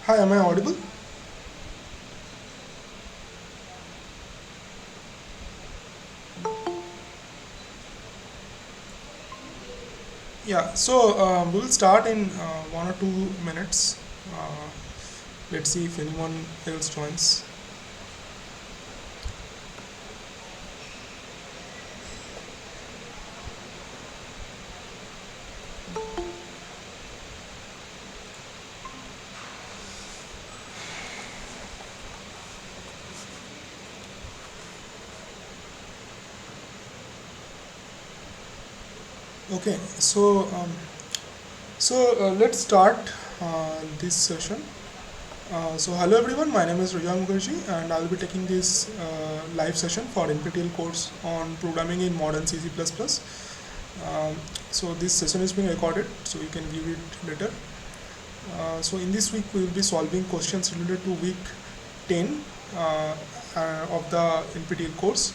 Hi, am I audible? Yeah, so we'll start in 1 or 2 minutes. Uh, let's see if anyone else joins. Okay, so let's start this session. So hello everyone, my name is Raja Mukherjee and I'll be taking this live session for NPTEL course on programming in modern C++. Um, so this session is being recorded, so you can view it later. So in this week we will be solving questions related to week 10 of the NPTEL course,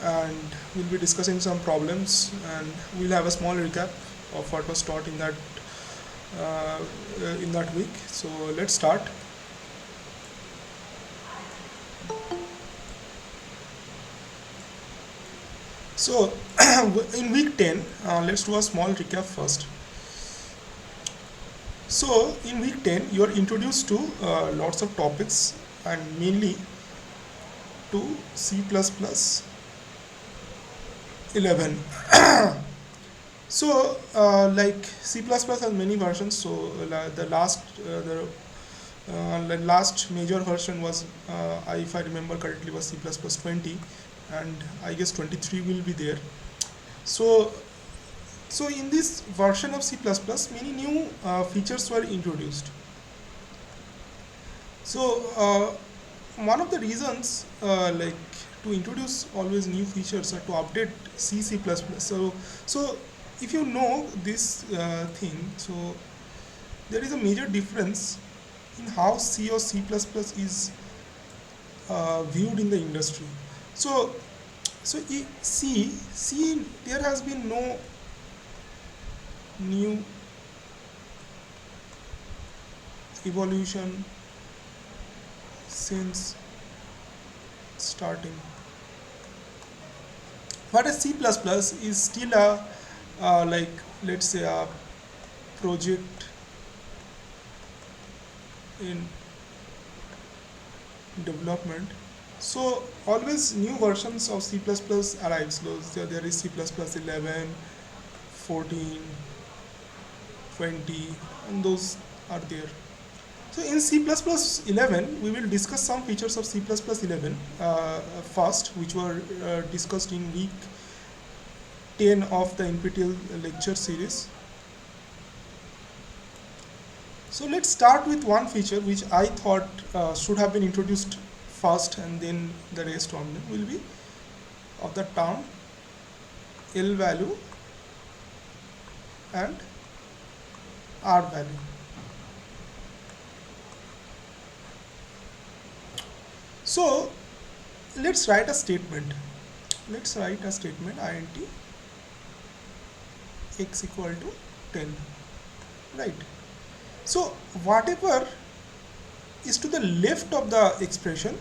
and we'll be discussing some problems and we'll have a small recap of what was taught uh, in that week. So let's start. So in week 10, let's do a small recap first. So in week 10 you are introduced to lots of topics and mainly to C++ 11. So like C++ has many versions. So the last major version was, if I remember correctly, was C++ 20, and I guess 23 will be there. So so in this version of C++, many new features were introduced. So one of the reasons, like, to introduce always new features or to update C++. So if you know this thing, so there is a major difference in how C or C++ is viewed in the industry. So C, there has been no new evolution since starting. But a C++ is still a, like, let's say, a project in development. So always new versions of C++ arrives. So there is C++ 11, 14, 20, and those are there. So in C++11, we will discuss some features of C++11 first, which were discussed in week 10 of the NPTEL lecture series. So let's start with one feature which I thought should have been introduced first, and then the rest on them will be of the term L value and R value. So let's write a statement. Let's write a statement int x equal to 10, right? So whatever is to the left of the expression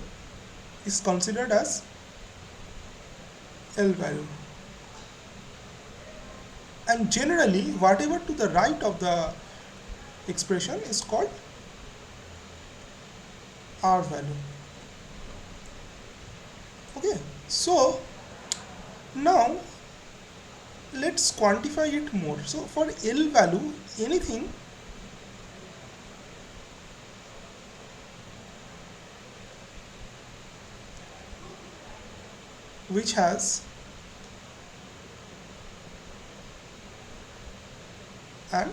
is considered as L value, and generally whatever to the right of the expression is called R value. Okay, so now let's quantify it more. So for L value, anything which has an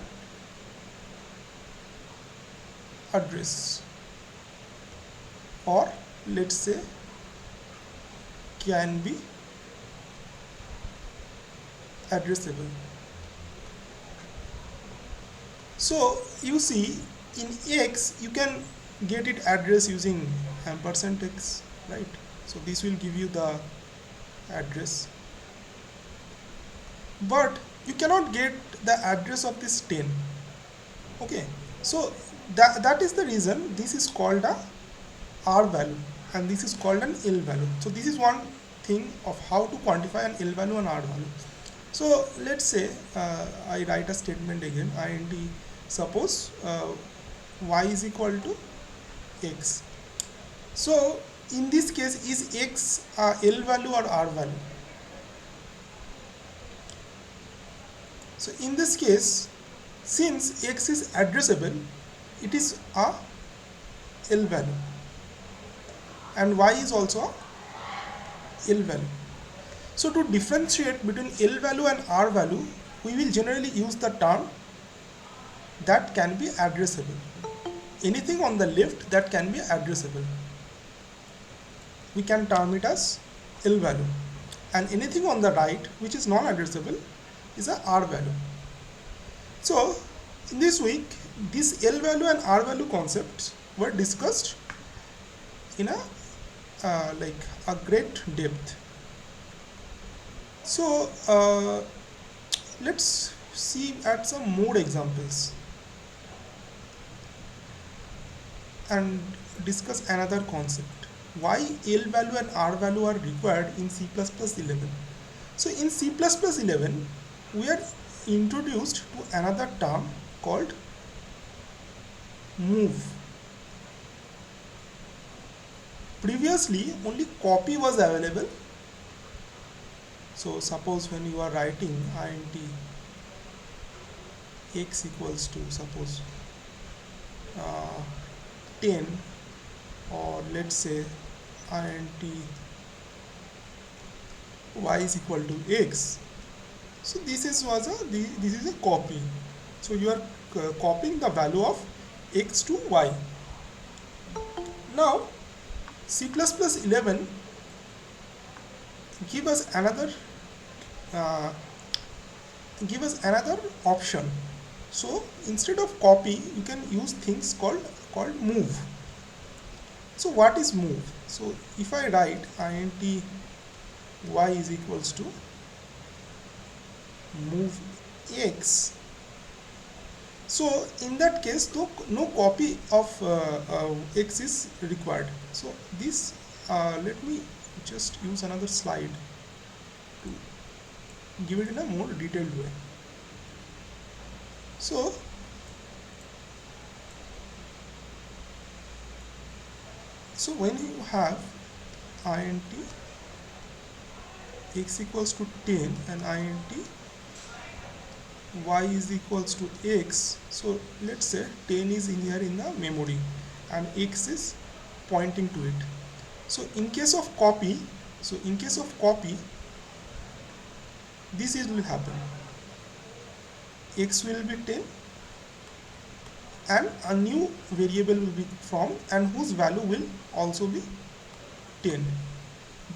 address, or let's say can be addressable. So you see, in x you can get it address using ampersand x, right? So this will give you the address, but you cannot get the address of this 10. Okay, so that is the reason this is called a R value and this is called an L value. So this is one thing of how to quantify an L value and R value. So let's say I write a statement again, int suppose y is equal to x. So in this case, is x a L value or R value? So in this case, since x is addressable, it is a L value and y is also a L value. So to differentiate between L value and R value, we will generally use the term that can be addressable. Anything on the left that can be addressable, we can term it as L value, and anything on the right which is non-addressable is a R value. So in this week, this L value and R value concepts were discussed in a like a great depth. So let's see at some more examples and discuss another concept. Why L value and R value are required in C++11. So in C++11, we are introduced to another term called move. Previously, only copy was available. So suppose when you are writing int x equals to suppose 10, or let's say int y is equal to x. So this is a copy. So you are copying the value of x to y. Now C++11 give us another option. So instead of copy, you can use things called move. So what is move? So if I write int y is equals to move x, so in that case no copy of x is required. So this let me just use another slide to give it in a more detailed way. So when you have int x equals to 10 and int y is equals to x, so let's say 10 is in here in the memory and x is pointing to it. So in case of copy, this will happen. X will be 10 and a new variable will be formed and whose value will also be 10.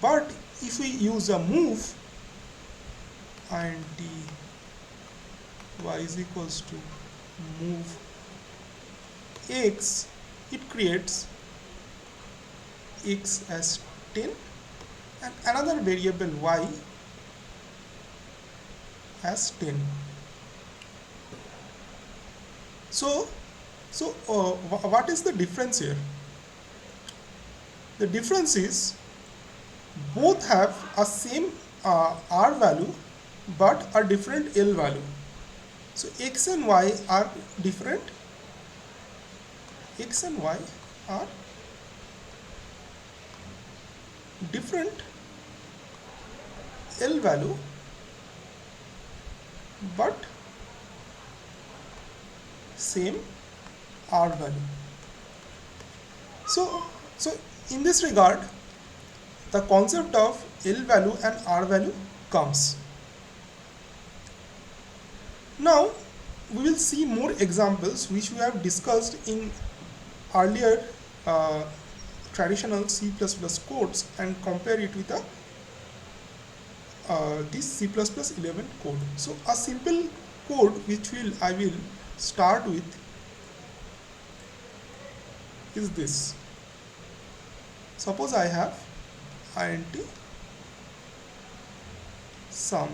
But if we use a move int y is equals to move x, it creates x as 10 and another variable y as 10. So what is the difference here? The difference is both have a same R value but a different L value. So x and y are different. X and y are different L value but same R value. So in this regard, the concept of L value and R value comes. Now we will see more examples which we have discussed in earlier traditional C++ codes and compare it with this C++11 code. So a simple code which I will start with is this. Suppose I have int sum,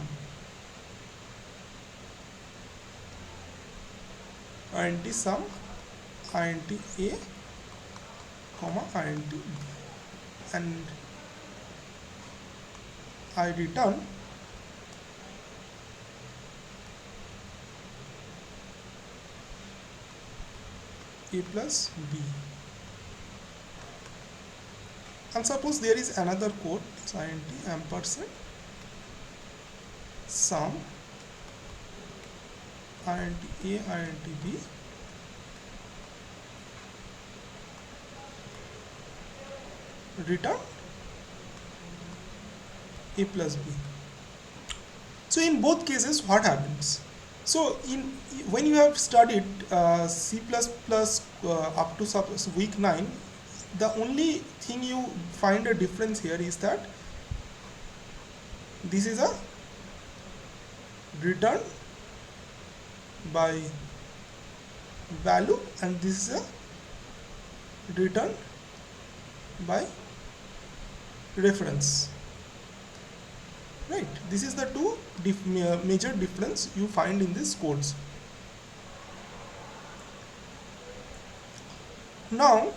int a comma int b, and I return a plus b. And suppose there is another code, so int ampersand sum int a int b return a plus b. So in both cases, what happens? So in when you have studied C++ up to week 9, the only thing you find a difference here is that this is a return by value and this is a return by reference. Right, this is the two major difference you find in these codes. Now,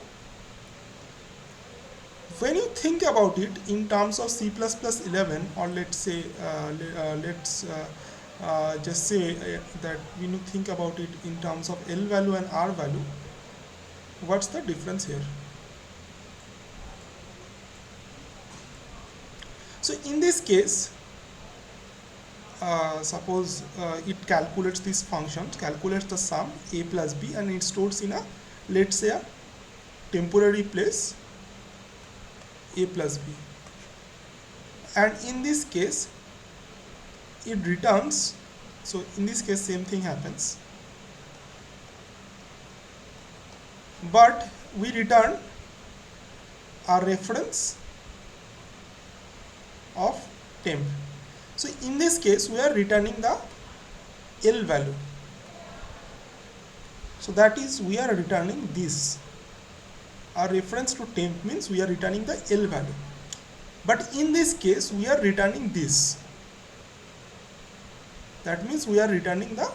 when you think about it in terms of C++11, or let's say, just say that when you think about it in terms of L value and R value, what's the difference here? So in this case, suppose it calculates this function, calculates the sum a plus b, and it stores in a, let's say, a temporary place a plus b, and in this case it returns. So in this case same thing happens, but we return a reference of temp. So in this case we are returning the L value. So that is, we are returning this. Our reference to temp means we are returning the L value. But in this case we are returning this. That means we are returning the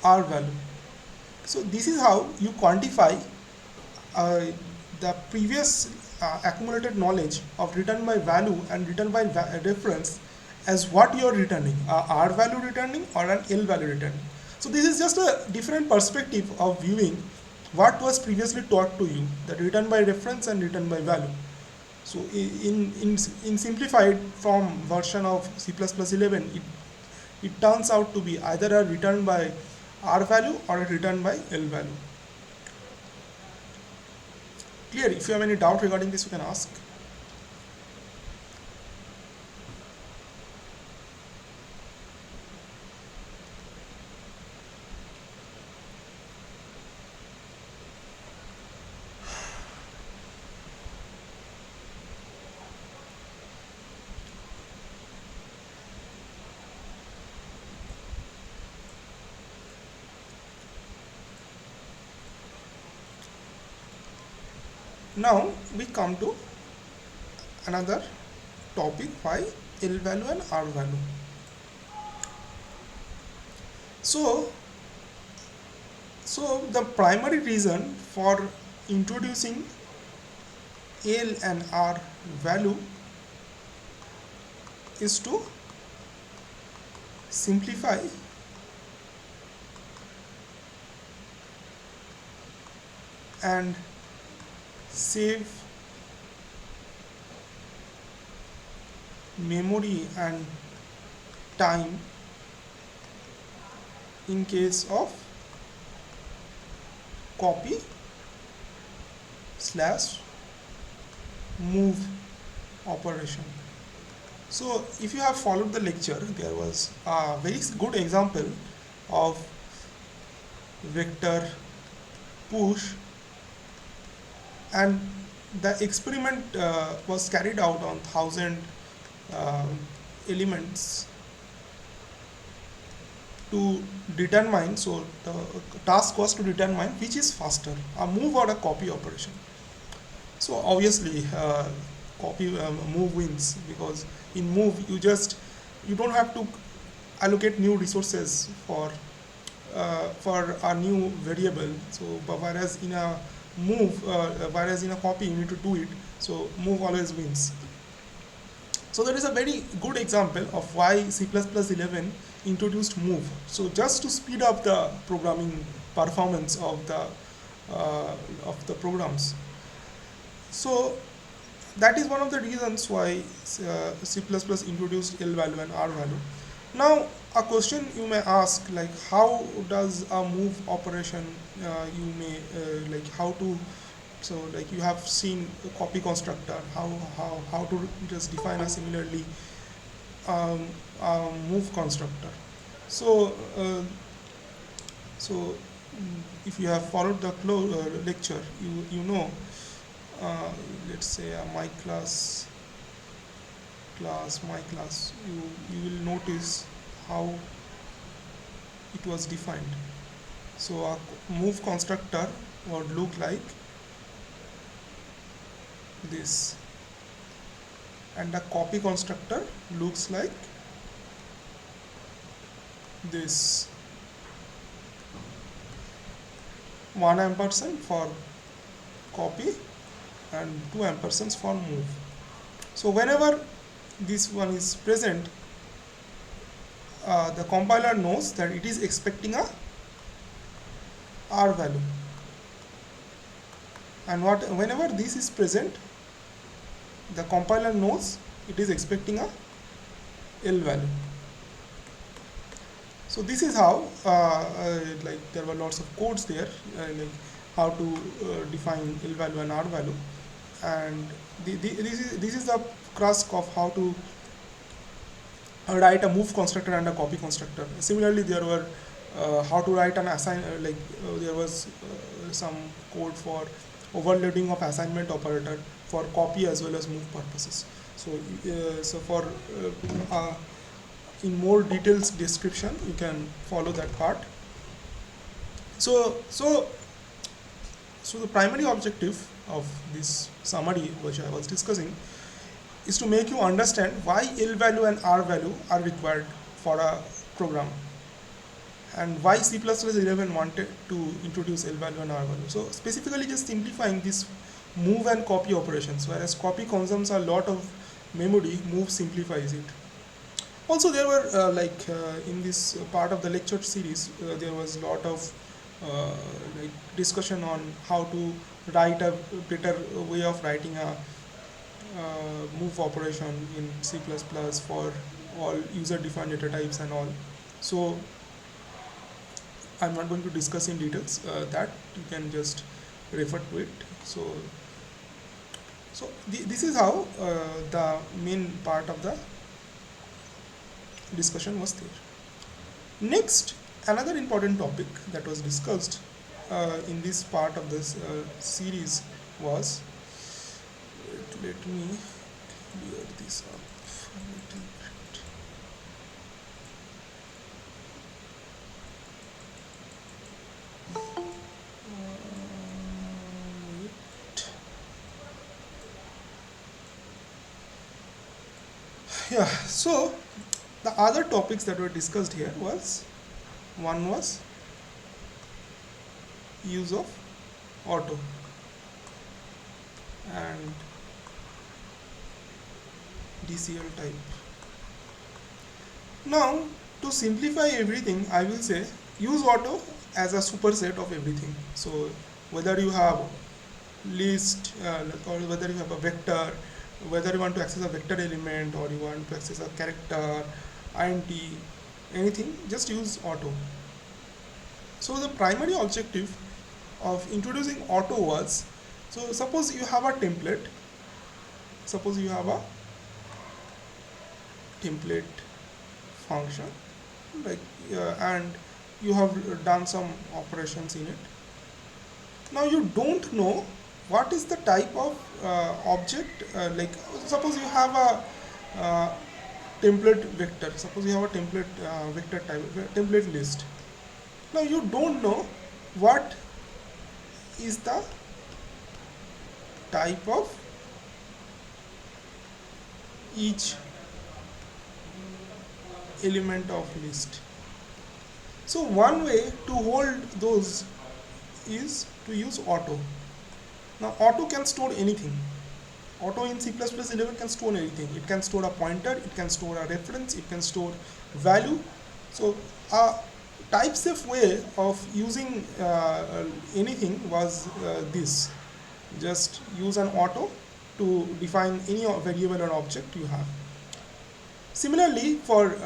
R value. So this is how you quantify the previous accumulated knowledge of return by value and return by reference as what you are returning, R value returning or an L value returning. So this is just a different perspective of viewing what was previously taught to you, that return by reference and return by value. So in simplified form version of C++11, it turns out to be either a return by R value or a return by L value. Clear? If you have any doubt regarding this, you can ask. Now we come to another topic, why L value and R value. So the primary reason for introducing L and R value is to simplify and save memory and time in case of copy / move operation. So if you have followed the lecture, there was a very good example of vector push, and the experiment was carried out on 1000 elements to determine, so the task was to determine which is faster, a move or a copy operation. So obviously move wins, because in move you don't have to allocate new resources for for a new variable. So whereas in a move, whereas in a copy you need to do it. So move always wins. So there is a very good example of why C++11 introduced move. So just to speed up the programming performance of the programs. So that is one of the reasons why C++ introduced L value and R value. Now a question you may ask, like how does a move operation you may like how to, so like you have seen a copy constructor, how to just define a similarly move constructor. So so if you have followed the lecture, you know, uh, let's say my class, you will notice how it was defined. So a move constructor would look like this, and the copy constructor looks like this. 1 ampersand for copy and 2 ampersands for move. So whenever this one is present, the compiler knows that it is expecting a R value, and whenever this is present, the compiler knows it is expecting a L value. So this is how like there were lots of codes there, like how to define L value and R value, and this is the crux of how to write a move constructor and a copy constructor. Similarly, there were how to write an there was some code for overloading of assignment operator for copy as well as move purposes. So for in more details description, you can follow that part. So the primary objective of this summary which I was discussing is to make you understand why L value and R value are required for a program, and why C++11 wanted to introduce L value and R value. So specifically just simplifying this move and copy operations, whereas copy consumes a lot of memory, move simplifies it. Also there were in this part of the lecture series, there was a lot of like discussion on how to write a better way of writing a move operation in C++ for all user defined data types and all. So I'm not going to discuss in details that, you can just refer to it. So this is how the main part of the discussion was there. Next, another important topic that was discussed in this part of this series was, let me clear this up a little bit. Yeah, so the other topics that were discussed here was, one was use of auto, and DCL type. Now to simplify everything, I will say use auto as a superset of everything. So whether you have list or whether you have a vector, whether you want to access a vector element or you want to access a character, int, anything, just use auto. So the primary objective of introducing auto was, so suppose you have a template, function, like and you have done some operations in it. Now you don't know what is the type of object, like suppose you have a template vector, suppose you have a template vector type, template list. Now you don't know what is the type of each element of list. So one way to hold those is to use auto. Now auto can store anything. Auto in C++11 can store anything. It can store a pointer, it can store a reference, it can store value. So a type-safe way of using anything was this. Just use an auto to define any variable or object you have. Similarly, for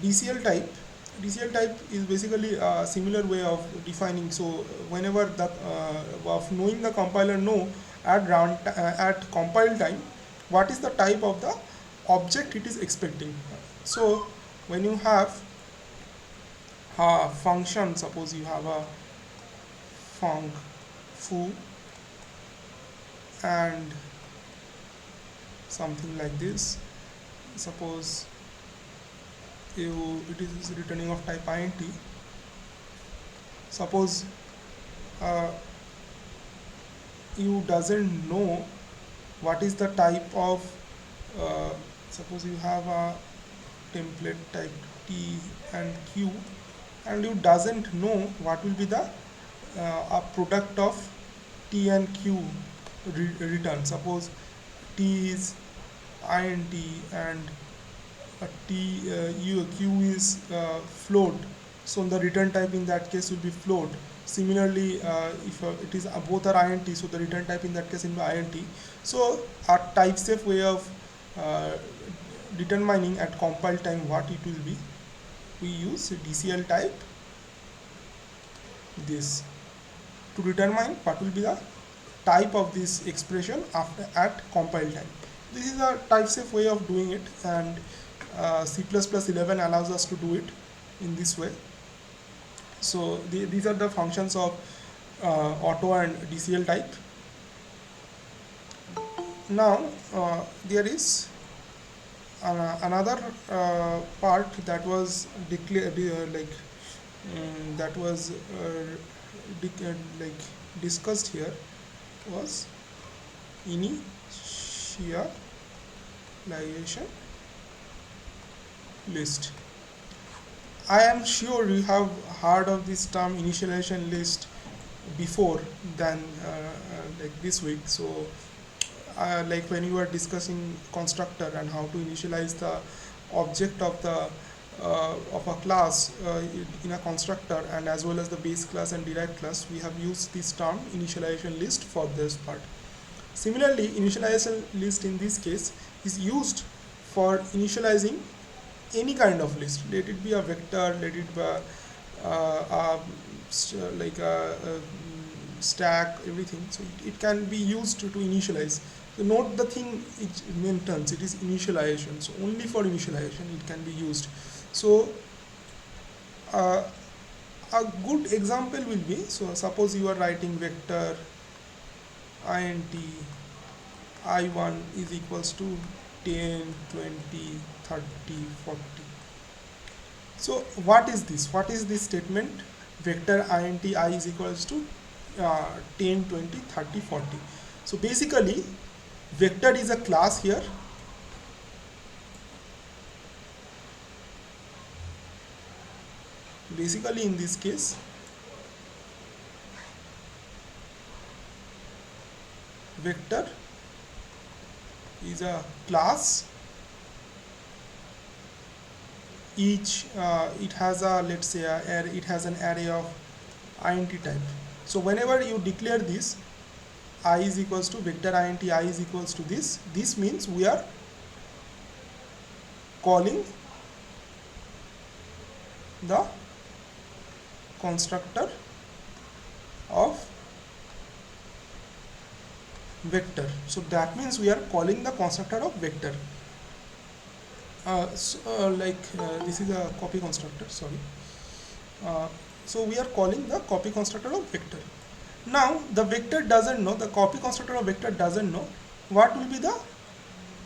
DCL type is basically a similar way of defining. So whenever the of knowing the compiler know at compile time, what is the type of the object it is expecting. So when you have a function, suppose you have a func foo and something like this. Suppose it is returning of type int. Suppose uh, you doesn't know what is the type of suppose you have a template type t and q, and you doesn't know what will be the a product of t and q return. Suppose t is int and q is float, so the return type in that case will be float. Similarly, if it is both are int, so the return type in that case will be int. So a type safe way of uh, determining at compile time what it will be, we use DCL type this to determine what will be the type of this expression after at compile time. This is a type safe way of doing it, and C++11 allows us to do it in this way. So these are the functions of auto and DCL type. Now there is another part that was declared that was like discussed here was initialization list. I am sure you have heard of this term initialization list before than like this week. So like when you are discussing constructor and how to initialize the object of the of a class in a constructor, and as well as the base class and derived class, we have used this term initialization list for this part. Similarly, initialization list in this case is used for initializing any kind of list. Let it be a vector, let it be like a stack, everything. So it can be used to initialize. So note the thing it maintains, it is initialization. So only for initialization it can be used. So a good example will be, so suppose you are writing vector int I1 is equals to 10, 20, 30, 40. So what is this? What is this statement? Vector int I is equals to 10, 20, 30, 40. So basically vector is a class here. Basically in this case vector is a class. Each it has a, let's say it has an array of int type. So whenever you declare this I is equals to vector int I is equals to this means we are calling the constructor of vector. So that means we are calling the constructor of vector. This is a copy constructor, sorry. So we are calling the copy constructor of vector. Now the vector doesn't know, the copy constructor of vector doesn't know what will be the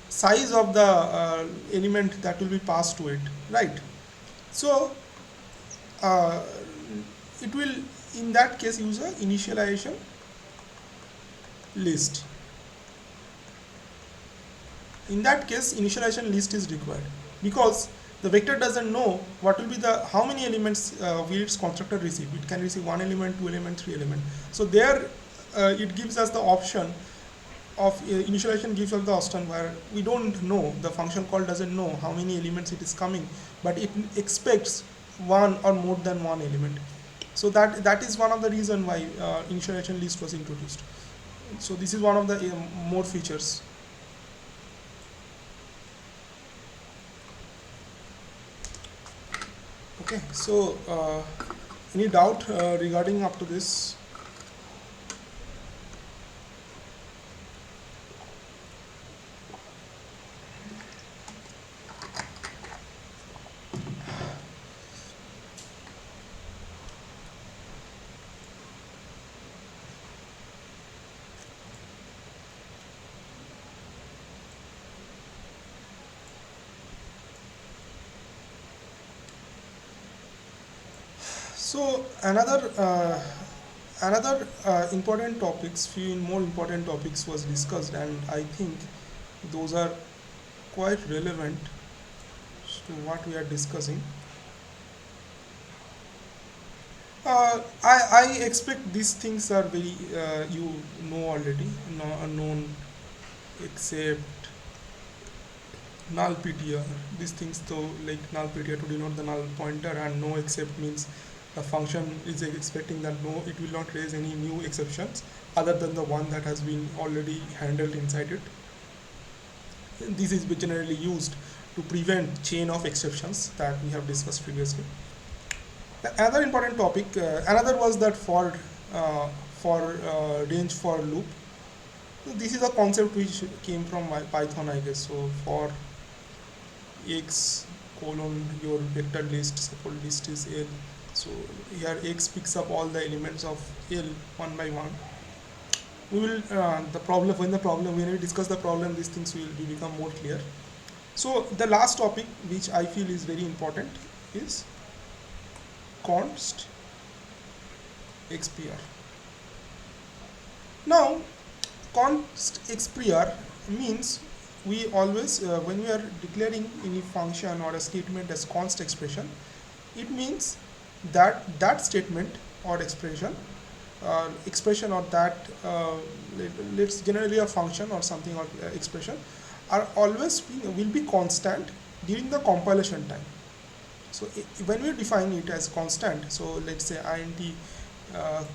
size of the element that will be passed to it, right? So it will in that case use a initialization list. In that case initialization list is required, because The vector doesn't know what will be the how many elements will its constructor receive. It can receive one element, two element, three element. So there it gives us the option of initialization gives us the option where we don't know, the function call doesn't know how many elements it is coming, but it expects one or more than one element. So that is one of the reason why initialization list was introduced. So this is one of the more features. Okay, so any doubt regarding up to this? So another important topics, few more important topics was discussed, and I think those are quite relevant to what we are discussing. I expect these things are very you know already, known, except null PTR. These things though, like null PTR to denote the null pointer, and no except means the function is expecting that no, it will not raise any new exceptions other than the one that has been already handled inside it. This is generally used to prevent chain of exceptions that we have discussed previously. Another important topic, another was that for range for loop. So this is a concept which came from Python, I guess. So for x colon your vector list, suppose list is L. So here x picks up all the elements of L one by one. We will when we discuss the problem, these things will become more clear. So the last topic which I feel is very important is const xpr. Now const xpr means we always when we are declaring any function or a statement as const expression, it means that that statement or expression or that let's generally a function or something or expression are always will be constant during the compilation time. So when we define it as constant, so let's say int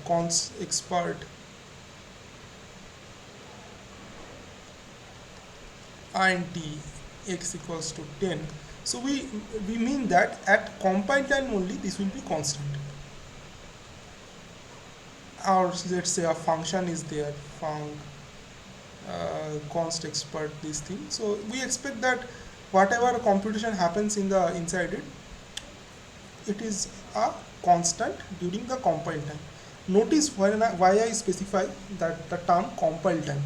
const expert int x equals to 10, so we mean that at compile time only this will be constant. Or let's say a function is there, func const expert this thing, so we expect that whatever computation happens in the inside it, it is a constant during the compile time. Notice why I specify that the term compile time,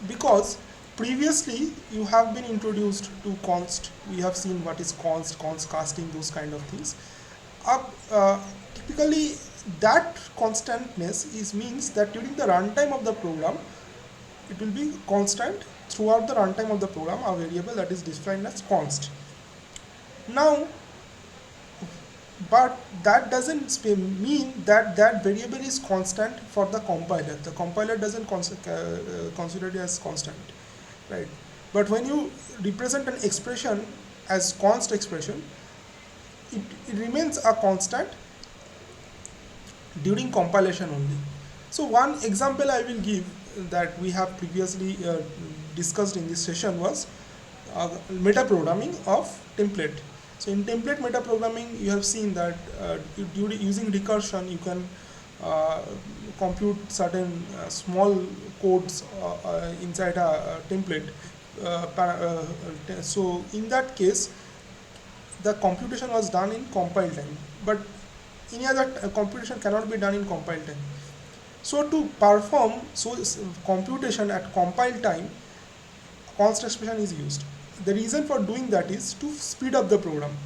because previously you have been introduced to const. We have seen what is const casting, those kind of things. Typically that constantness is means that during the runtime of the program it will be constant throughout the runtime of the program, a variable that is defined as const. Now but that doesn't mean that that variable is constant for the compiler. The compiler doesn't consider it as constant, right? But when you represent an expression as const expression, it remains a constant during compilation only. So one example I will give that we have previously discussed in this session was metaprogramming of template. So in template metaprogramming, you have seen that using recursion, you can compute certain small codes inside a template. So in that case, the computation was done in compile time, but any other computation cannot be done in compile time. So to perform computation at compile time, const expression is used. The reason for doing that is to speed up the program.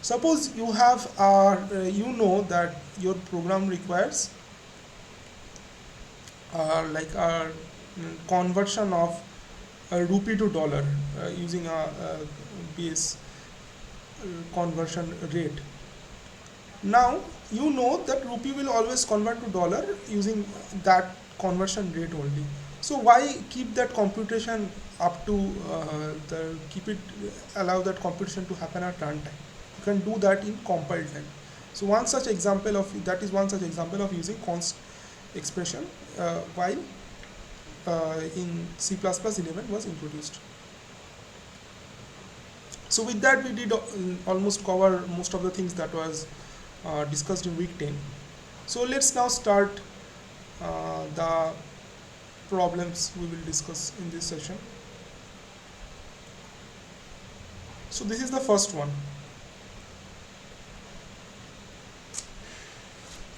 Suppose you have you know that your program requires like a conversion of a rupee to dollar using a base conversion rate. Now you know that rupee will always convert to dollar using that conversion rate only. So why keep that computation up to the keep it allow that computation to happen at runtime? You can do that in compile time. So one such example of that is one such example of using const expression while in C++11 was introduced. So with that we did almost cover most of the things that was discussed in week 10. So let's now start the problems we will discuss in this session. So this is the first one.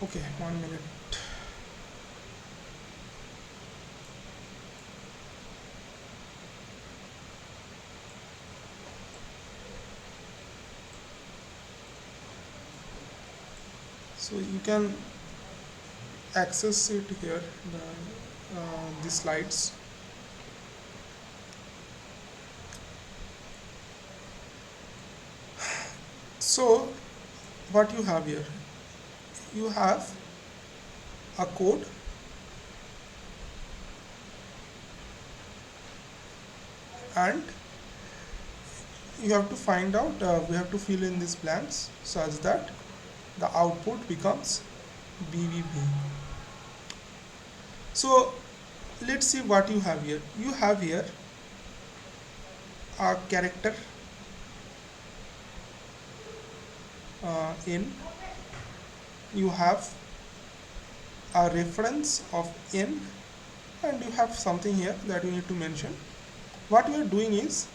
Okay, 1 minute. So you can access it here, the slides. So what you have here, you have a code and you have to find out, we have to fill in these blanks such that the output becomes BVB. So let's see what you have here. You have here a character n, you have a reference of n, and you have something here that you need to mention. What we are doing is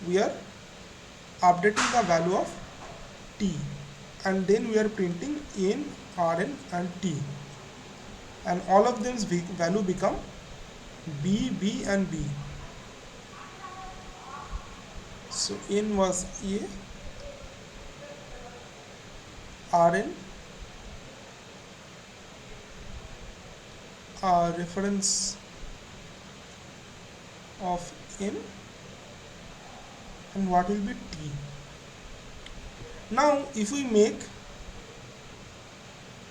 we are updating the value of t, and then we are printing n, rn and t, and all of them's value become b, b and b. So n was a, rn reference of n, and what will be t. Now if we make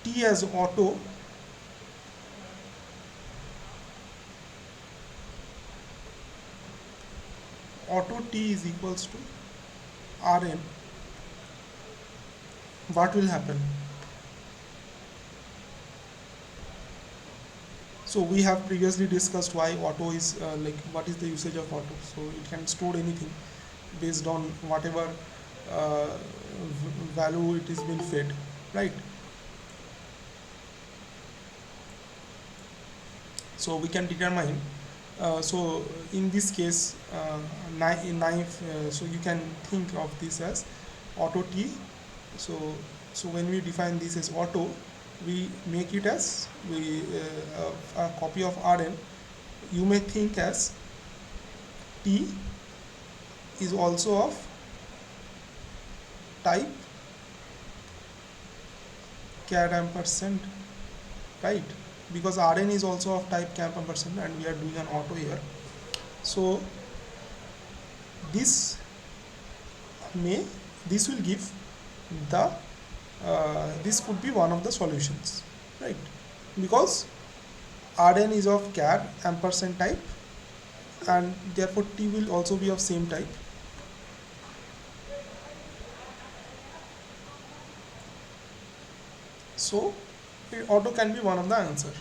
t as auto, t is equals to rn, what will happen? So we have previously discussed why auto is like what is the usage of auto. So it can store anything based on whatever value it is being fed, right? So we can determine, so in this case so you can think of this as auto t. So when we define this as auto, we make it as a copy of rn. You may think as t is also of type char ampersand, right? Because rn is also of type char ampersand and we are doing an auto here. So this will give the this could be one of the solutions, right? Because rn is of char ampersand type and therefore t will also be of same type. So auto can be one of the answer.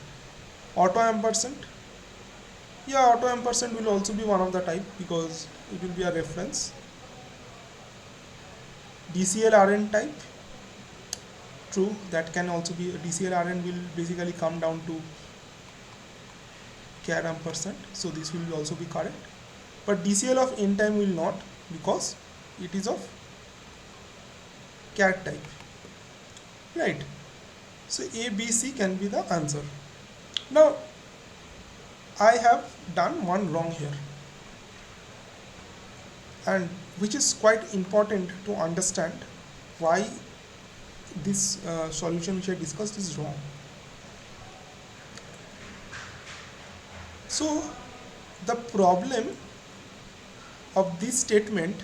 Auto ampersand, yeah, auto ampersand will also be one of the type because it will be a reference. DCL RN type, true, that can also be. DCL RN will basically come down to char ampersand, so this will also be correct. But DCL of n time will not, because it is of char type, right? So A, B, C can be the answer. Now I have done one wrong here, and which is quite important to understand why this solution which I discussed is wrong. So the problem of this statement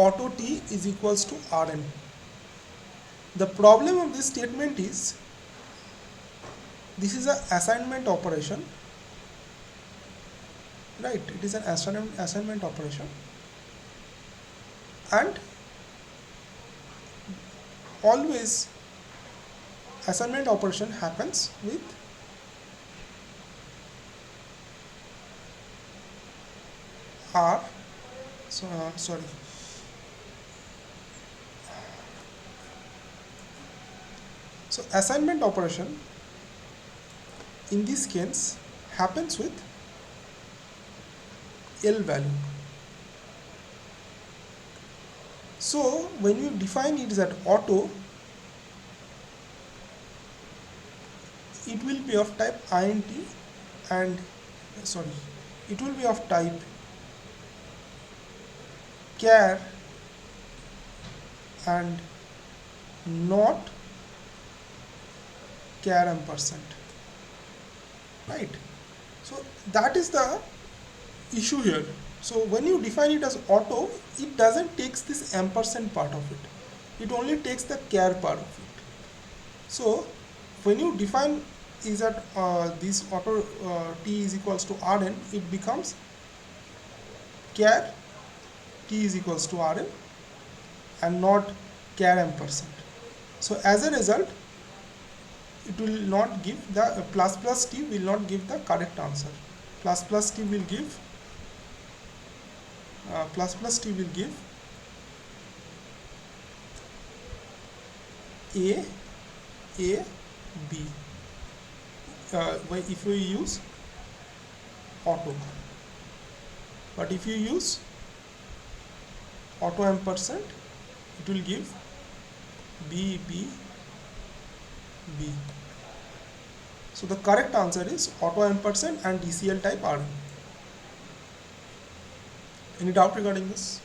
auto t is equals to Rn. The problem of this statement is this is an assignment operation, right? It is an assignment operation, and always assignment operation happens with R. Sorry. So assignment operation in this case happens with L value. So when you define it as auto, it will be of type int and it will be of type char and not char ampersand, right? So that is the issue here. So when you define it as auto, it doesn't takes this ampersand part of it. It only takes the char part of it. So when you define is that this auto t is equals to Rn, it becomes char t is equals to Rn and not char ampersand. So as a result, it will not give the plus t will not give the correct answer. Plus t will give A B if you use auto, but if you use auto ampersand, it will give B. So the correct answer is auto ampersand and DCL type Rn. Any doubt regarding this?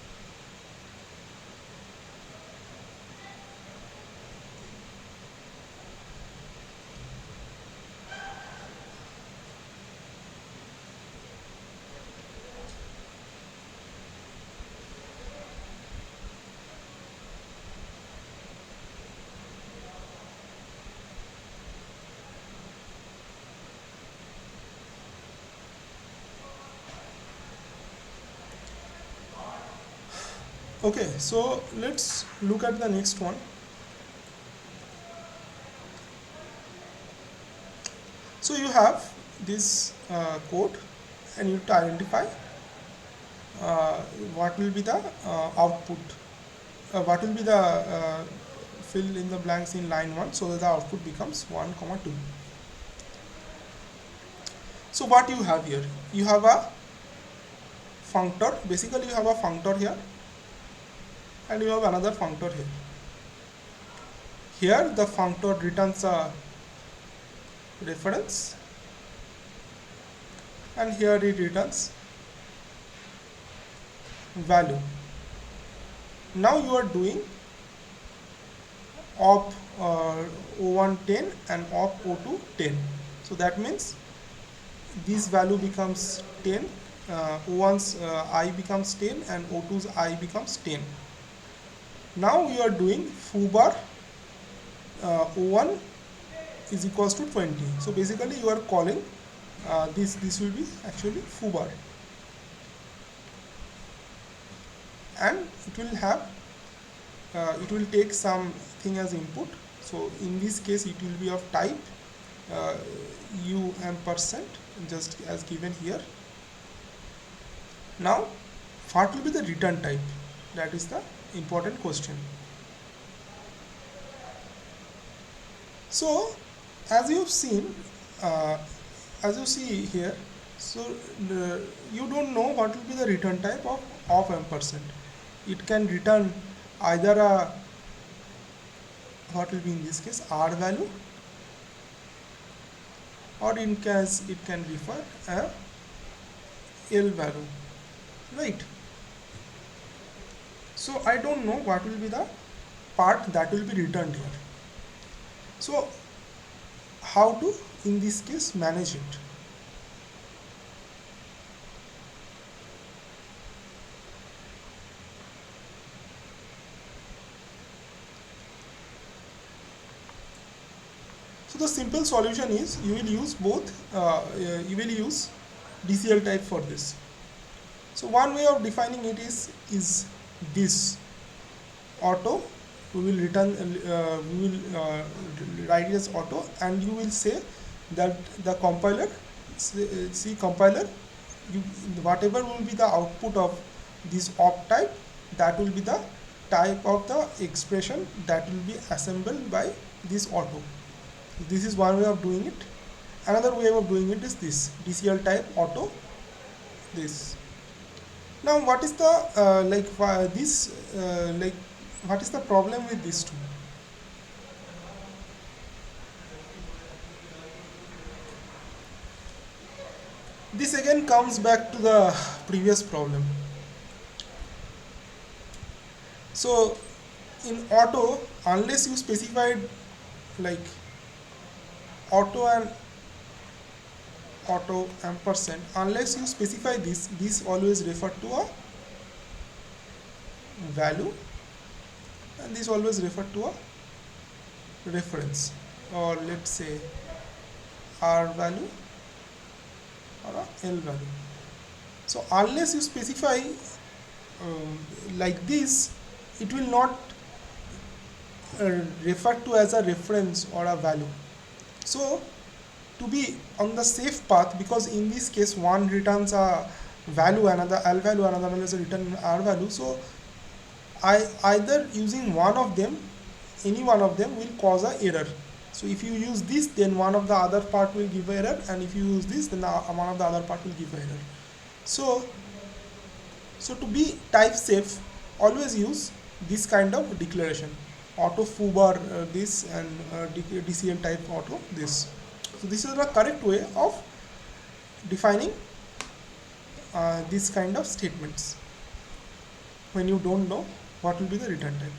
Okay, so let's look at the next one. So you have this code and you have to identify what will be the output, what will be the fill in the blanks in line 1 so that the output becomes 1, 2. So what you have here? You have a functor. Basically you have a functor here and you have another functor here. Here the functor returns a reference and here it returns value. Now you are doing op O1 10 and op O2 10. So that means this value becomes 10, O1's I becomes 10 and O2's I becomes 10. Now you are doing foo bar O1 is equals to 20. So basically you are calling this will be actually foo bar, and it will have it will take something as input. So in this case it will be of type U ampersand, just as given here. Now what will be the return type? That is the important question. So as you have seen, as you see here, so you don't know what will be the return type of ampersand. It can return either a, what will be in this case, R value, or in case it can refer a L value, right? So I don't know what will be the part that will be returned here. So how to in this case manage it? So the simple solution is you will use both, you will use DCL type for this. So one way of defining it is this auto. We will return, we will write it as auto, and you will say that the compiler, see compiler, you, whatever will be the output of this op type, that will be the type of the expression that will be assembled by this auto. This is one way of doing it. Another way of doing it is this DCL type auto, this. Now what is the what is the problem with these two? This again comes back to the previous problem. So in auto, unless you specified like auto and auto ampersand, unless you specify this always refer to a value, and this always refer to a reference, or let's say R value or a L value. So unless you specify like this, it will not refer to as a reference or a value. So to be on the safe path, because in this case one returns a value, another L value, another one is a return R value, so I either using one of them, any one of them will cause a error. So if you use this, then one of the other part will give error, and if you use this, then one of the other part will give error. So to be type safe, always use this kind of declaration: auto foo bar this, and DCL type auto this. So this is the correct way of defining this kind of statements when you don't know what will be the return type.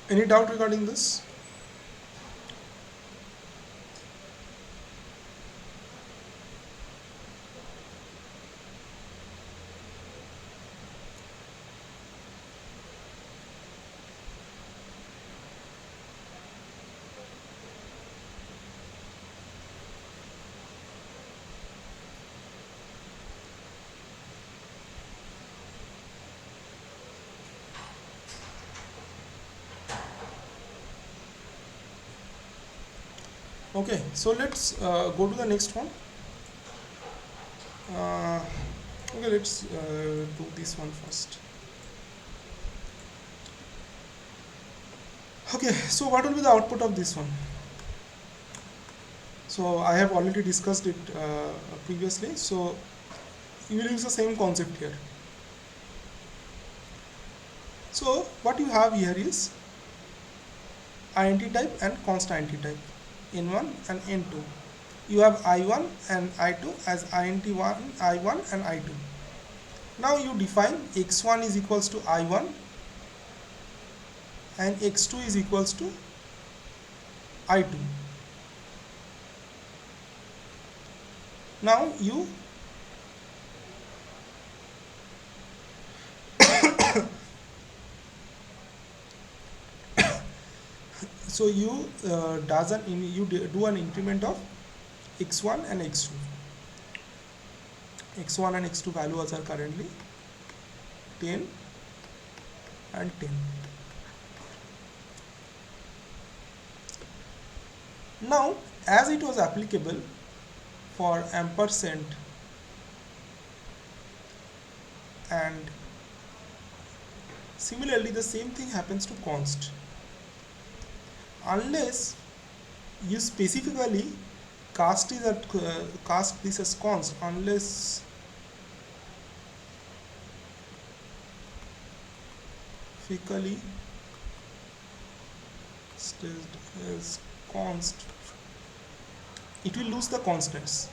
Any doubt regarding this? Okay, so let's go to the next one. Okay, let's do this one first. Okay, so what will be the output of this one? So I have already discussed it previously, so you will use the same concept here. So what you have here is int type and const int type, n1 and n2. You have i1 and i2 as int1, i1 and i2. Now you define x1 is equals to i1 and x2 is equals to i2. Now you so you do an increment of x1 and x2. x1 and x2 values are currently 10 and 10. Now, as it was applicable for ampersand and similarly the same thing happens to const. Unless you specifically cast this as const, unless specifically stated as const, it will lose the constants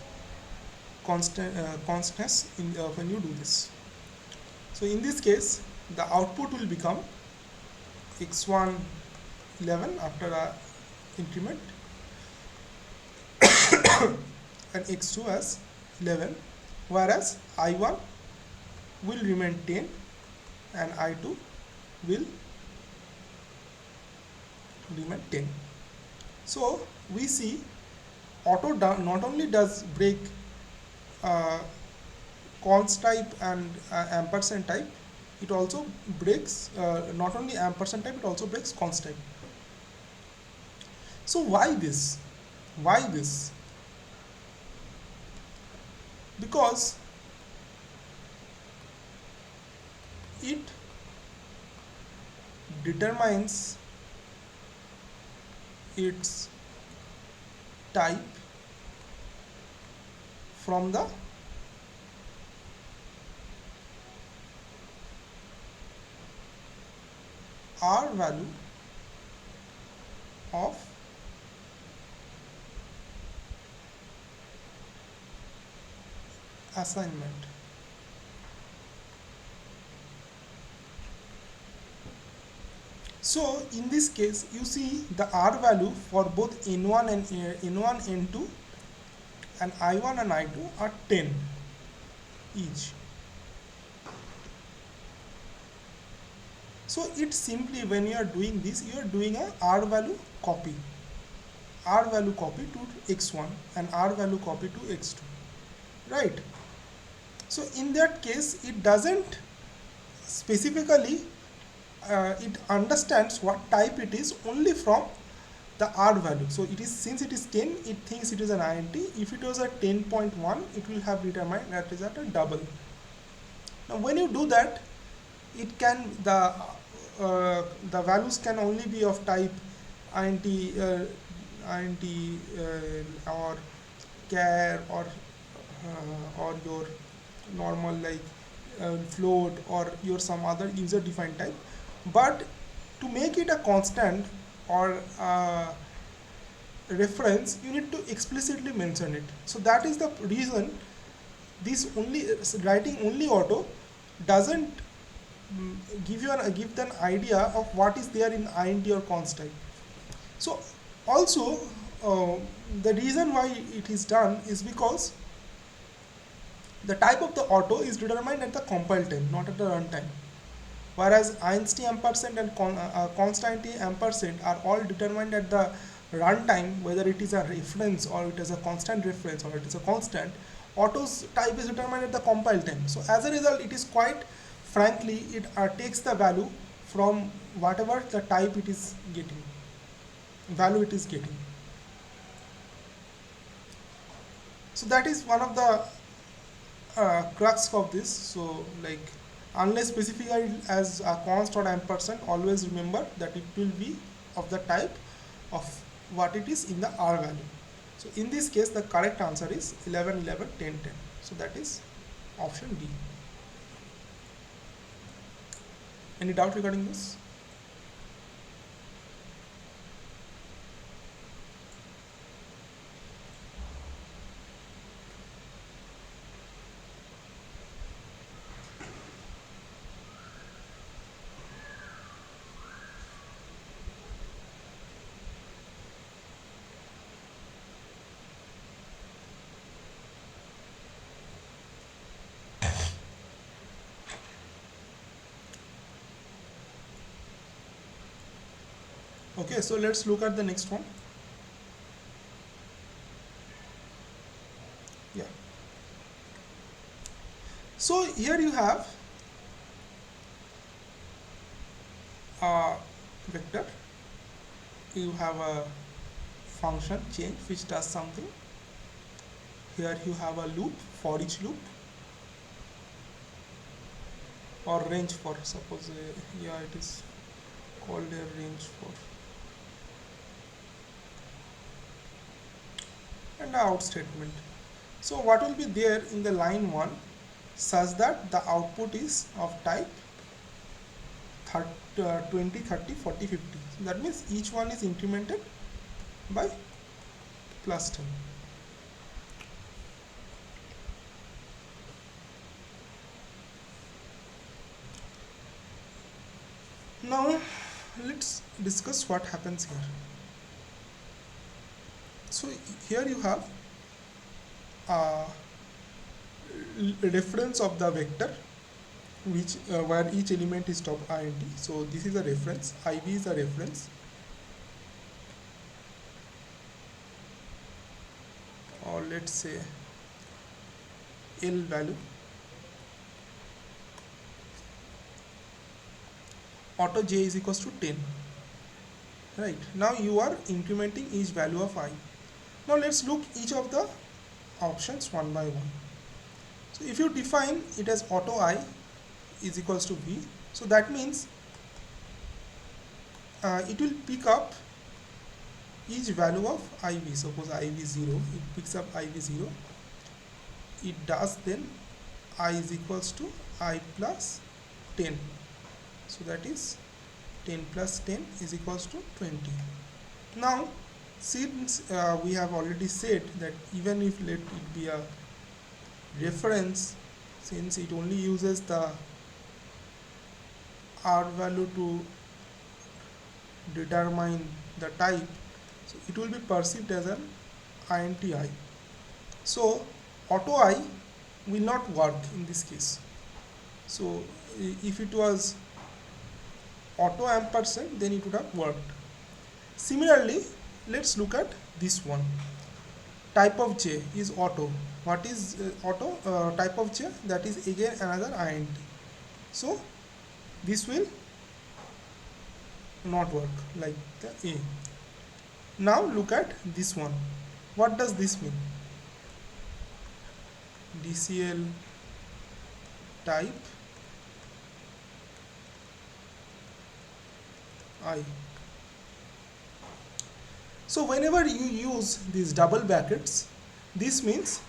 when you do this. So in this case, the output will become x1 11 after a increment and x2 as 11, whereas i1 will remain 10 and i2 will remain 10. So we see auto not only does break uh, const type and ampersand type, it also breaks not only ampersand type, it also breaks const type. So why this? Why this? Because it determines its type from the R value of assignment. So in this case, you see the R value for both N1 and N1, N2 and I1 and I2 are 10 each. So it's simply, when you are doing this, you are doing a R value copy. R value copy to X1 and R value copy to X2. Right? So in that case, it doesn't specifically, it understands what type it is only from the R value. So it is, since it is 10, it thinks it is an INT. If it was a 10.1, it will have determined that is at a double. Now when you do that, it can, the values can only be of type INT, INT or char, or your normal like float, or your some other user defined type. But to make it a constant or reference, you need to explicitly mention it. So that is the reason this only, writing only auto doesn't give an idea of what is there in int or const type. So also the reason why it is done is because the type of the auto is determined at the compile time, not at the runtime. Whereas inst ampersand and const int ampersand are all determined at the runtime, whether it is a reference or it is a constant reference or it is a constant. Auto's type is determined at the compile time. So as a result, it is quite frankly, it takes the value from whatever the type it is getting, value it is getting. So that is one of the crux of this. So like, unless specified as a const or ampersand, always remember that it will be of the type of what it is in the R value. So in this case, the correct answer is 11, 11, 10, 10. So that is option D. Any doubt regarding this? Okay, so let's look at the next one. Yeah. So here you have a vector, you have a function change which does something. Here you have a loop, for each loop, or range for, suppose yeah, it is called a range for, and the out statement. So what will be there in the line 1 such that the output is of type 20, 30, 40, 50. So that means each one is incremented by plus 10. Now let's discuss what happens here. So here you have a reference of the vector, which where each element is top int. So this is a reference, iv is a reference, or let's say L value, auto j is equals to 10. Right, now you are incrementing each value of I. Now let's look each of the options one by one. So if you define it as auto I is equals to V, so that means it will pick up each value of IV. Suppose IV 0, it picks up IV 0. It does then I is equals to I plus 10. So that is 10 plus 10 is equals to 20. Now since we have already said that even if let it be a reference, since it only uses the R value to determine the type, so it will be perceived as an INTI. So auto I will not work in this case. So if it was auto ampersand, then it would have worked. Similarly, let's look at this one. Type of J is auto. What is auto? Type of J, that is again another INT. So this will not work like the A. Now look at this one. What does this mean? DCL type I. So whenever you use these double brackets, this means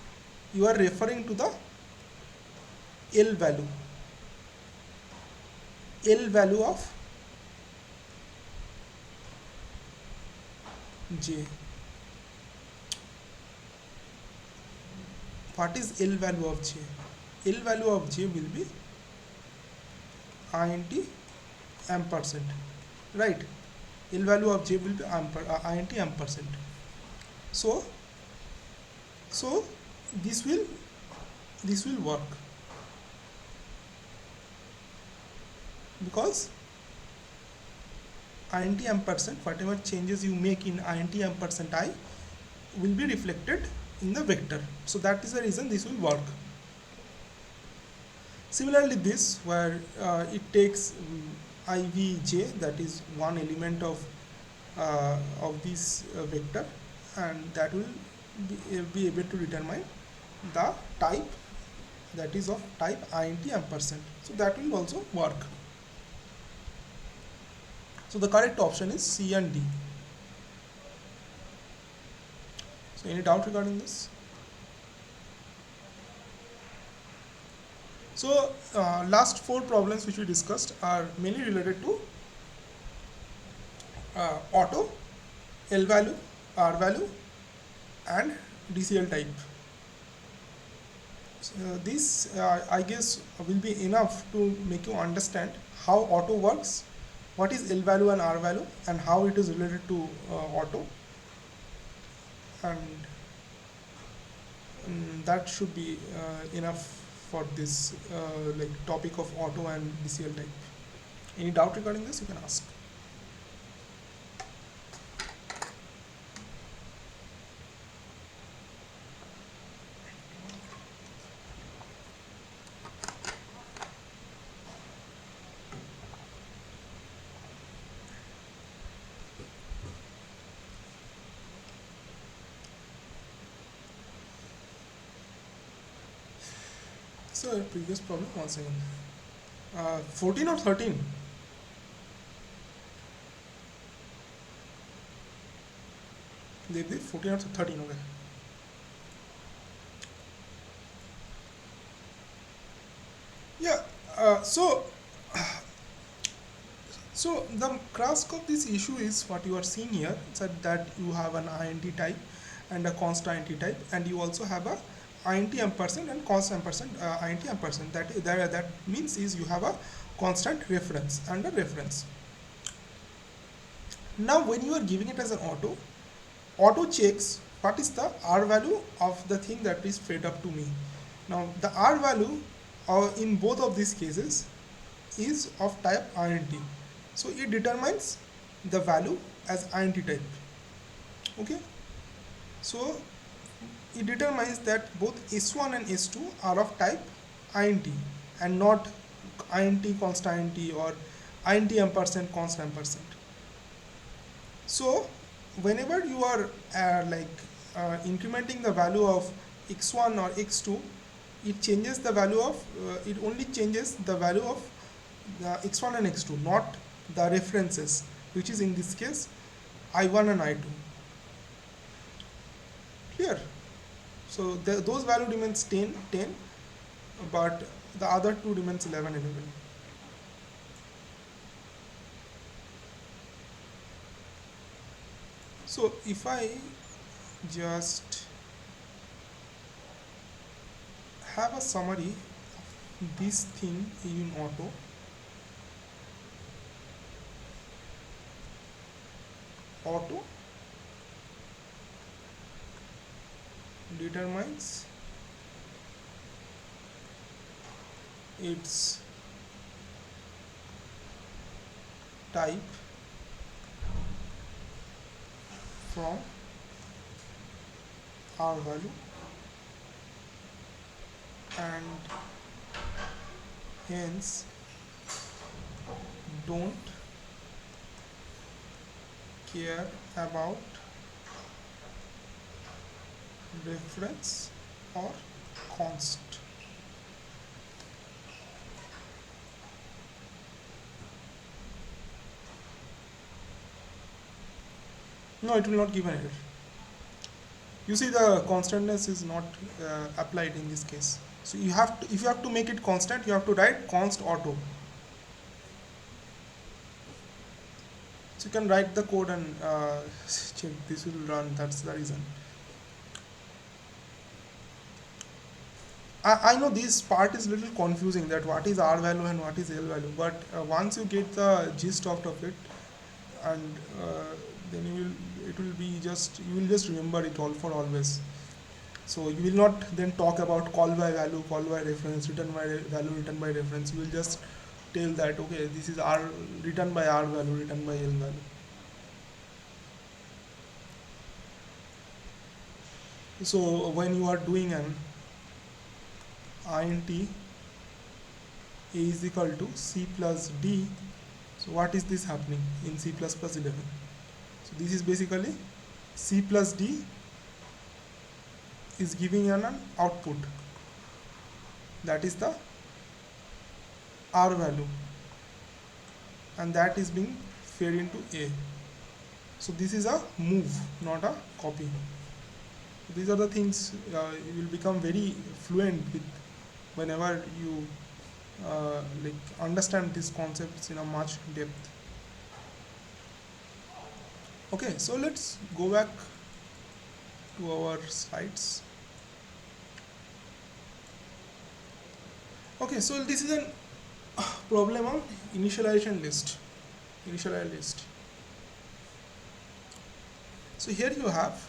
you are referring to the L value of J. What is L value of J? L value of J will be INT ampersand, right? L value of J will be INT ampersand. So this will work, because INT ampersand, whatever changes you make in INT ampersand I will be reflected in the vector. So that is the reason this will work. Similarly, this where it takes IVJ, that is one element of this vector, and that will be able to determine the type, that is of type INT ampersand. So that will also work. So the correct option is C and D. So any doubt regarding this? So last 4 problems which we discussed are mainly related to auto, L value, R value, and DCL type. So this I guess will be enough to make you understand how auto works, what is L value and R value, and how it is related to auto, and that should be enough for this like topic of auto and DCL type. Any doubt regarding this, you can ask. So previous problem once again. 14 or 13? They 14 or 13, okay. Yeah, so the crux of this issue is what you are seeing here, that you have an INT type and a const INT type, and you also have a INT ampersand and const ampersand INT ampersand. That means is you have a constant reference and a reference. Now when you are giving it as an auto checks what is the R value of the thing that is fed up to me. Now the R value in both of these cases is of type INT. So it determines the value as INT type. Okay. So It determines that both S1 and S2 are of type int and not int const int or int ampersand const ampersand. So whenever you are incrementing the value of x1 or x2, it changes the value of it only changes the value of the x1 and x2, not the references, which is in this case I1 and I2. Clear? So those value remains 10, 10, but the other two remains 11, 11. So if I just have a summary of this thing in auto determines its type from R value and hence don't care about reference or const. No, it will not give an error. You see, the constantness is not applied in this case. So you have to, if you have to make it constant, you have to write const auto. So you can write the code and check this will run. That's the reason. I know this part is a little confusing, that what is R value and what is L value, but once you get the gist out of it, and then it will be just, you will just remember it all for always. So you will not then talk about call by value, call by reference, return by value, return by reference. You will just tell that okay, this is R, return by R value, return by L value. So when you are doing an int a is equal to c plus d, so what is this happening in C++ 11? So this is basically C plus d is giving an output, that is the R value, and that is being fed into A. So this is a move, not a copy. These are the things you will become very fluent with whenever you understand these concepts in a much depth. Okay, so let's go back to our slides. Okay, so this is a problem on initialization list. So here you have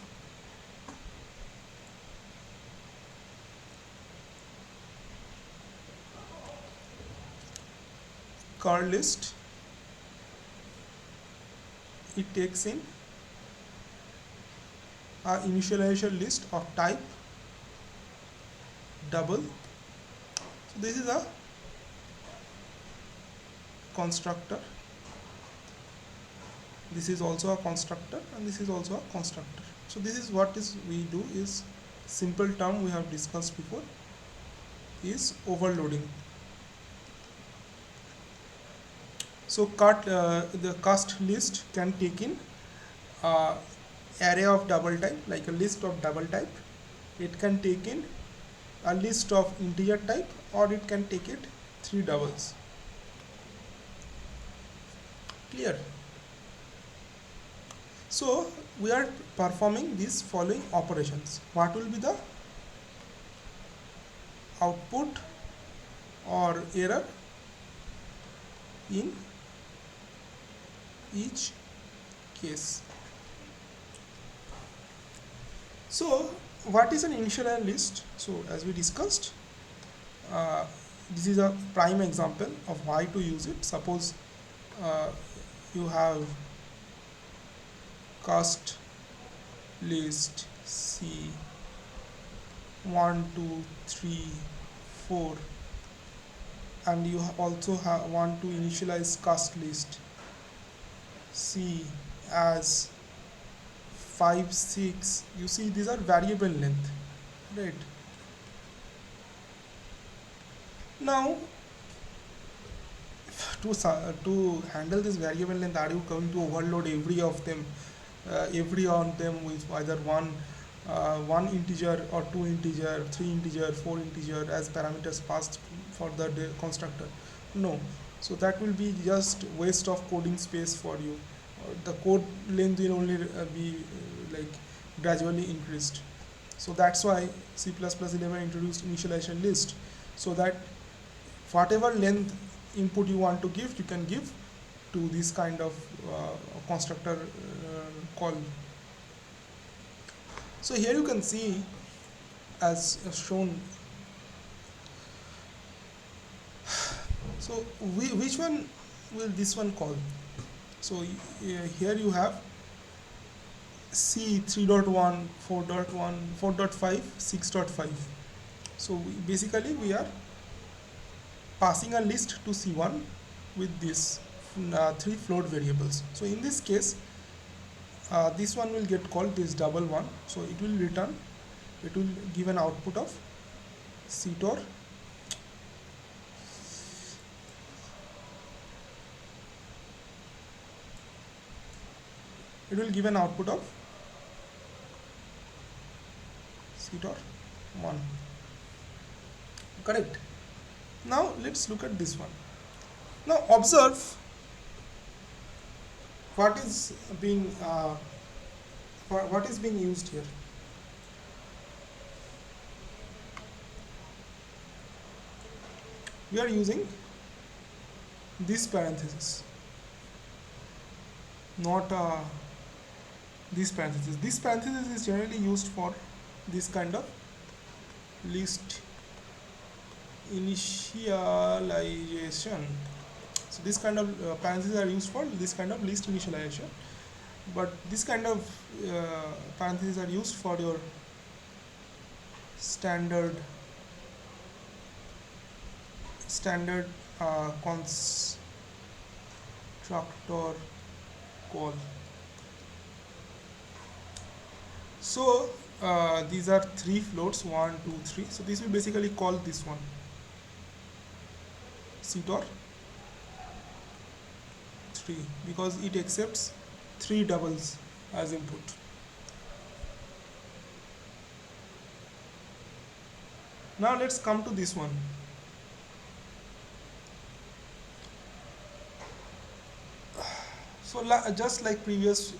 card list. It takes in a initialization list of type double. So this is a constructor, this is also a constructor, and this is also a constructor. So this is what is we do is simple term we have discussed before is overloading. So the cast list can take in array of double type, like a list of double type. It can take in a list of integer type, or it can take it 3 doubles. Clear? So we are performing these following operations. What will be the output or error in each case? So what is an initialized list? So as we discussed, this is a prime example of why to use it. Suppose you have cast list C 1 2 3 4, and you also want to initialize cast list C as 5 6. You see, these are variable length, right? Now to handle this variable length, are you going to overload every on them with either one integer or two integer, three integer, four integer as parameters passed for the constructor? No. So that will be just waste of coding space for you. The code length will only be like gradually increased. So that's why C++11 introduced initialization list, so that whatever length input you want to give, you can give to this kind of constructor call. So here you can see, as shown. So which one will this one call? So here you have C 3.1, 4.1, 4.5, 6.5. So basically we are passing a list to C1 with this three float variables. So in this case, this one will get called this double one. So it will return, it will give an output of CTOR. It will give an output of CTOR 1. Correct. Now let's look at this one. Now observe what is being what is being used here. We are using this parenthesis, not this parenthesis. This parenthesis is generally used for this kind of list initialization. So this kind of parentheses are used for this kind of list initialization, but this kind of parentheses are used for your standard constructor call. So these are three floats, 1 2 3. So this will basically call this one CTOR 3, because it accepts three doubles as input. Now let's come to this one. So just like previous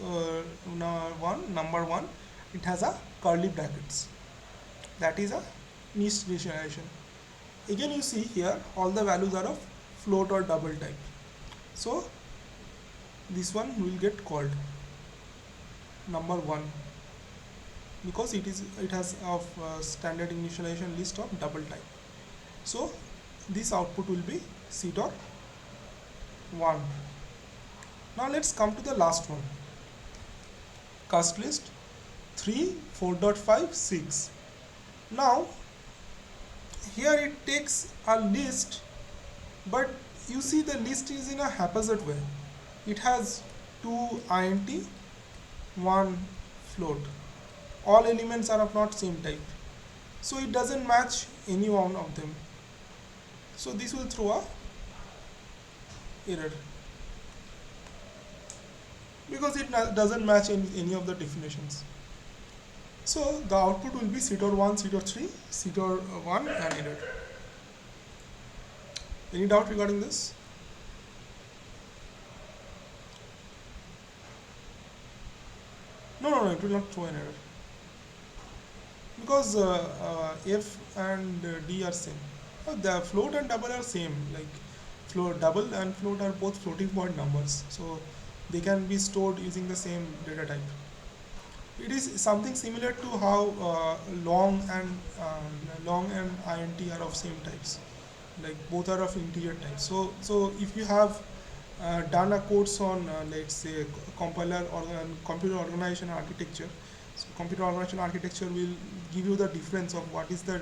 number one, it has a curly brackets. That is a niche initialization. Again, you see here all the values are of float or double type. So this one will get called number one, because it has of standard initialization list of double type. So this output will be CTOR 1. Now let's come to the last one, cast list 3, 4.5, 6. Now here it takes a list, but you see the list is in a haphazard way. It has 2 int, 1 float. All elements are of not same type, so it doesn't match any one of them. So this will throw a error, because it doesn't match any of the definitions. So the output will be CTOR 1, CTOR 3, CTOR 1 and error. Any doubt regarding this? No, it will not throw an error, because F and D are same. The float and double are same, like double and float are both floating point numbers, so they can be stored using the same data type. It is something similar to how long and int are of same types, like both are of integer type. So if you have done a course on let's say compiler or computer organization architecture, So computer organization architecture will give you the difference of what is the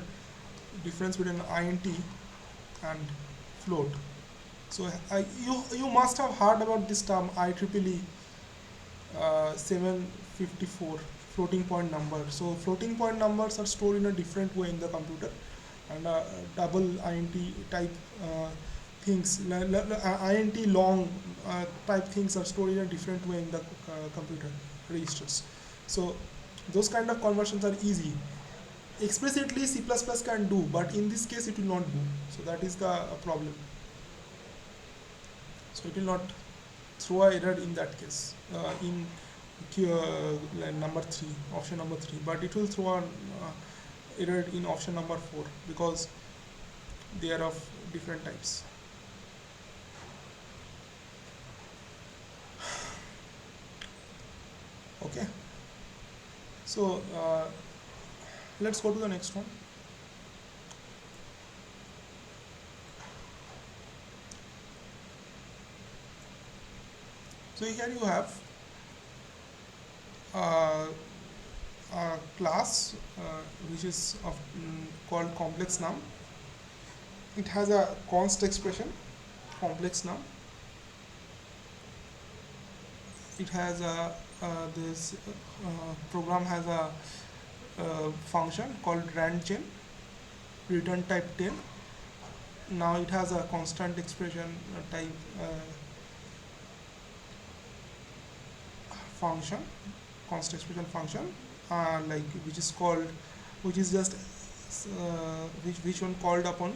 difference between int and float. So you must have heard about this term IEEE 754, floating point number. So floating point numbers are stored in a different way in the computer, and double int type things, int long type things are stored in a different way in the computer registers. So those kind of conversions are easy. Explicitly C++ can do, but in this case it will not do. So that is the problem. So it will not throw a error in that case, in line number 3, option number 3, but it will throw an error in option number 4 because they are of different types. Okay, so let's go to the next one. So here you have a class which is of called complex num. It has a const expression, complex num. It has a this program has a function called randgen, return type 10. Now it has a constant expression type function, constant expression function, like which is just which one called upon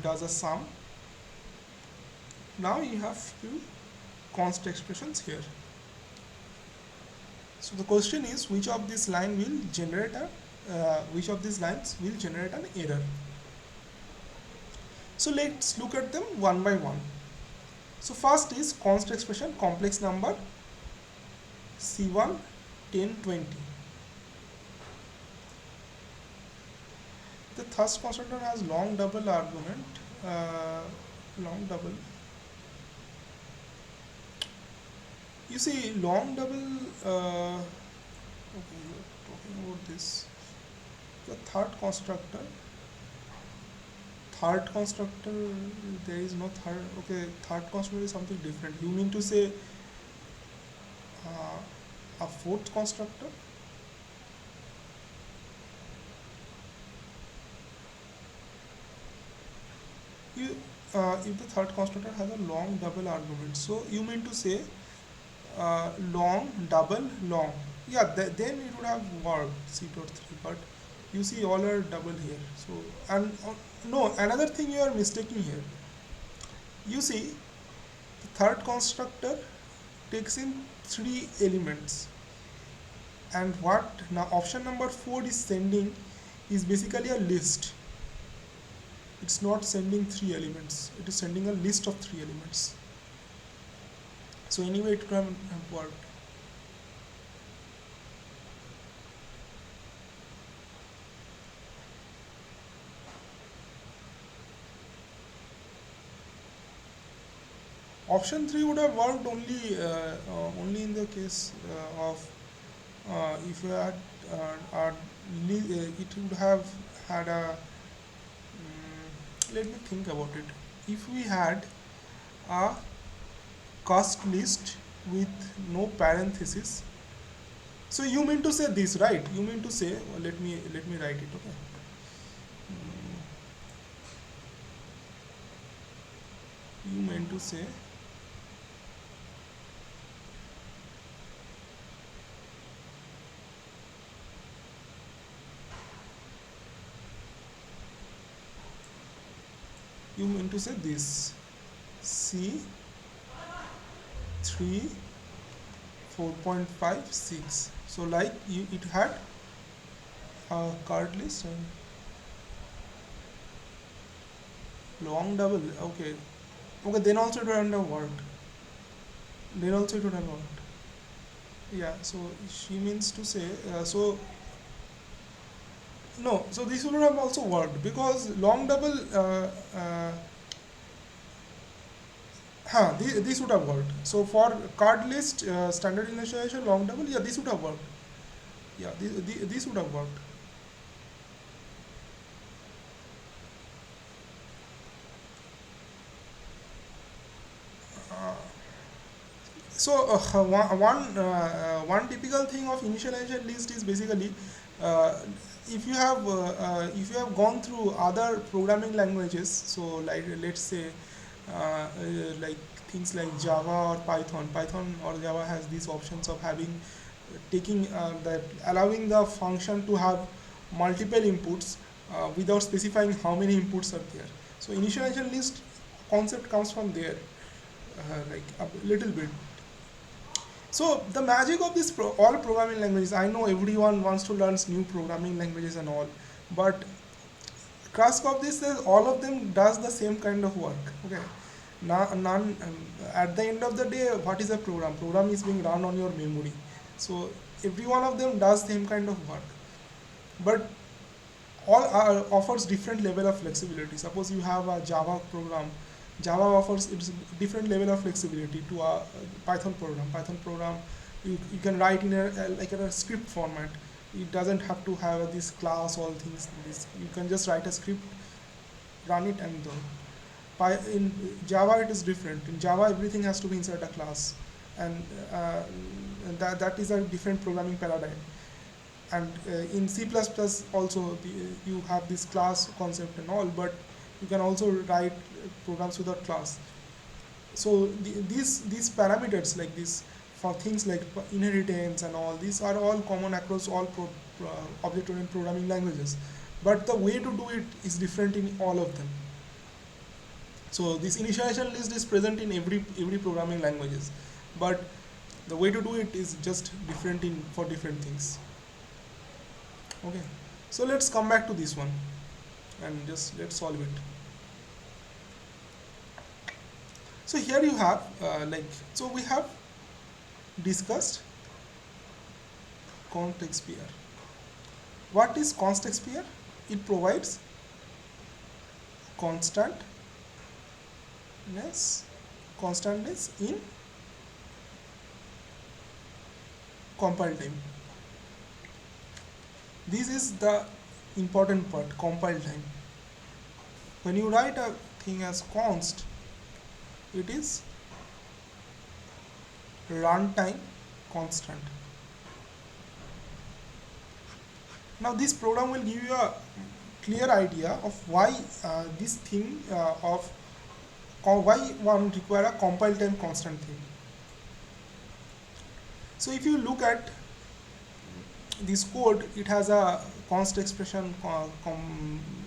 does a sum. Now you have few const expressions here. So the question is, which of these line will generate a which of these lines will generate an error? So let's look at them one by one. So first is const expression complex number C1 10 20. The third constructor has long double argument, long double. You see long double, okay, we are talking about this. The third constructor, there is no third, okay, third constructor is something different. You mean to say a fourth constructor? You, if the third constructor has a long double argument, so you mean to say long double long, yeah, then it would have worked C.3, but you see all are double here. So and no, another thing you are mistaking here. You see the third constructor takes in 3 elements, and what now option number 4 is sending is basically a list. It's not sending 3 elements, it is sending a list of 3 elements. So anyway, it can have worked. Option 3 would have worked only in the case of if you had it would have had a let me think about it. If we had a cast list with no parenthesis, so you mean to say this, right? You mean to say, well, let me write it. Okay. You meant to say this C 3 4.56. So like it had a card list and long double. Okay, then also it would have worked. Yeah, so she means to say no, so this would have also worked because long double this would have worked. So for card list standard initialization long double, yeah, this would have worked. Yeah, this would have worked. One typical thing of initialization list is basically, uh, if you have gone through other programming languages, so like let's say, like things like Java or Python or Java has these options of having, taking that allowing the function to have multiple inputs without specifying how many inputs are there. So initialization list concept comes from there, like a little bit. So the magic of this all programming languages, I know everyone wants to learn new programming languages and all, but crux of this is all of them does the same kind of work. Okay, none. At the end of the day, what is a program? Program is being run on your memory. So every one of them does same kind of work, but all offers different level of flexibility. Suppose you have a Java program, Java offers its different level of flexibility to a Python program. Python program, you can write in like in a script format. It doesn't have to have this class, all things. This you can just write a script, run it, and done. In Java it is different. In Java everything has to be inside a class, and that is a different programming paradigm. And in C++ also you have this class concept and all, but you can also write programs without class. So these parameters like this, for things like inheritance and all, these are all common across all object-oriented programming languages, but the way to do it is different in all of them. So this initialization list is present in every programming languages, but the way to do it is just different in for different things. Okay, so let's come back to this one and just let's solve it. So here you have so we have discussed context pair. What is context pair? It provides constantness constantness in compile time. This is the important part, compile time. When you write a thing as const, it is runtime constant. Now this program will give you a clear idea of why this thing of why one require a compile time constant thing. So if you look at this code, it has a const expression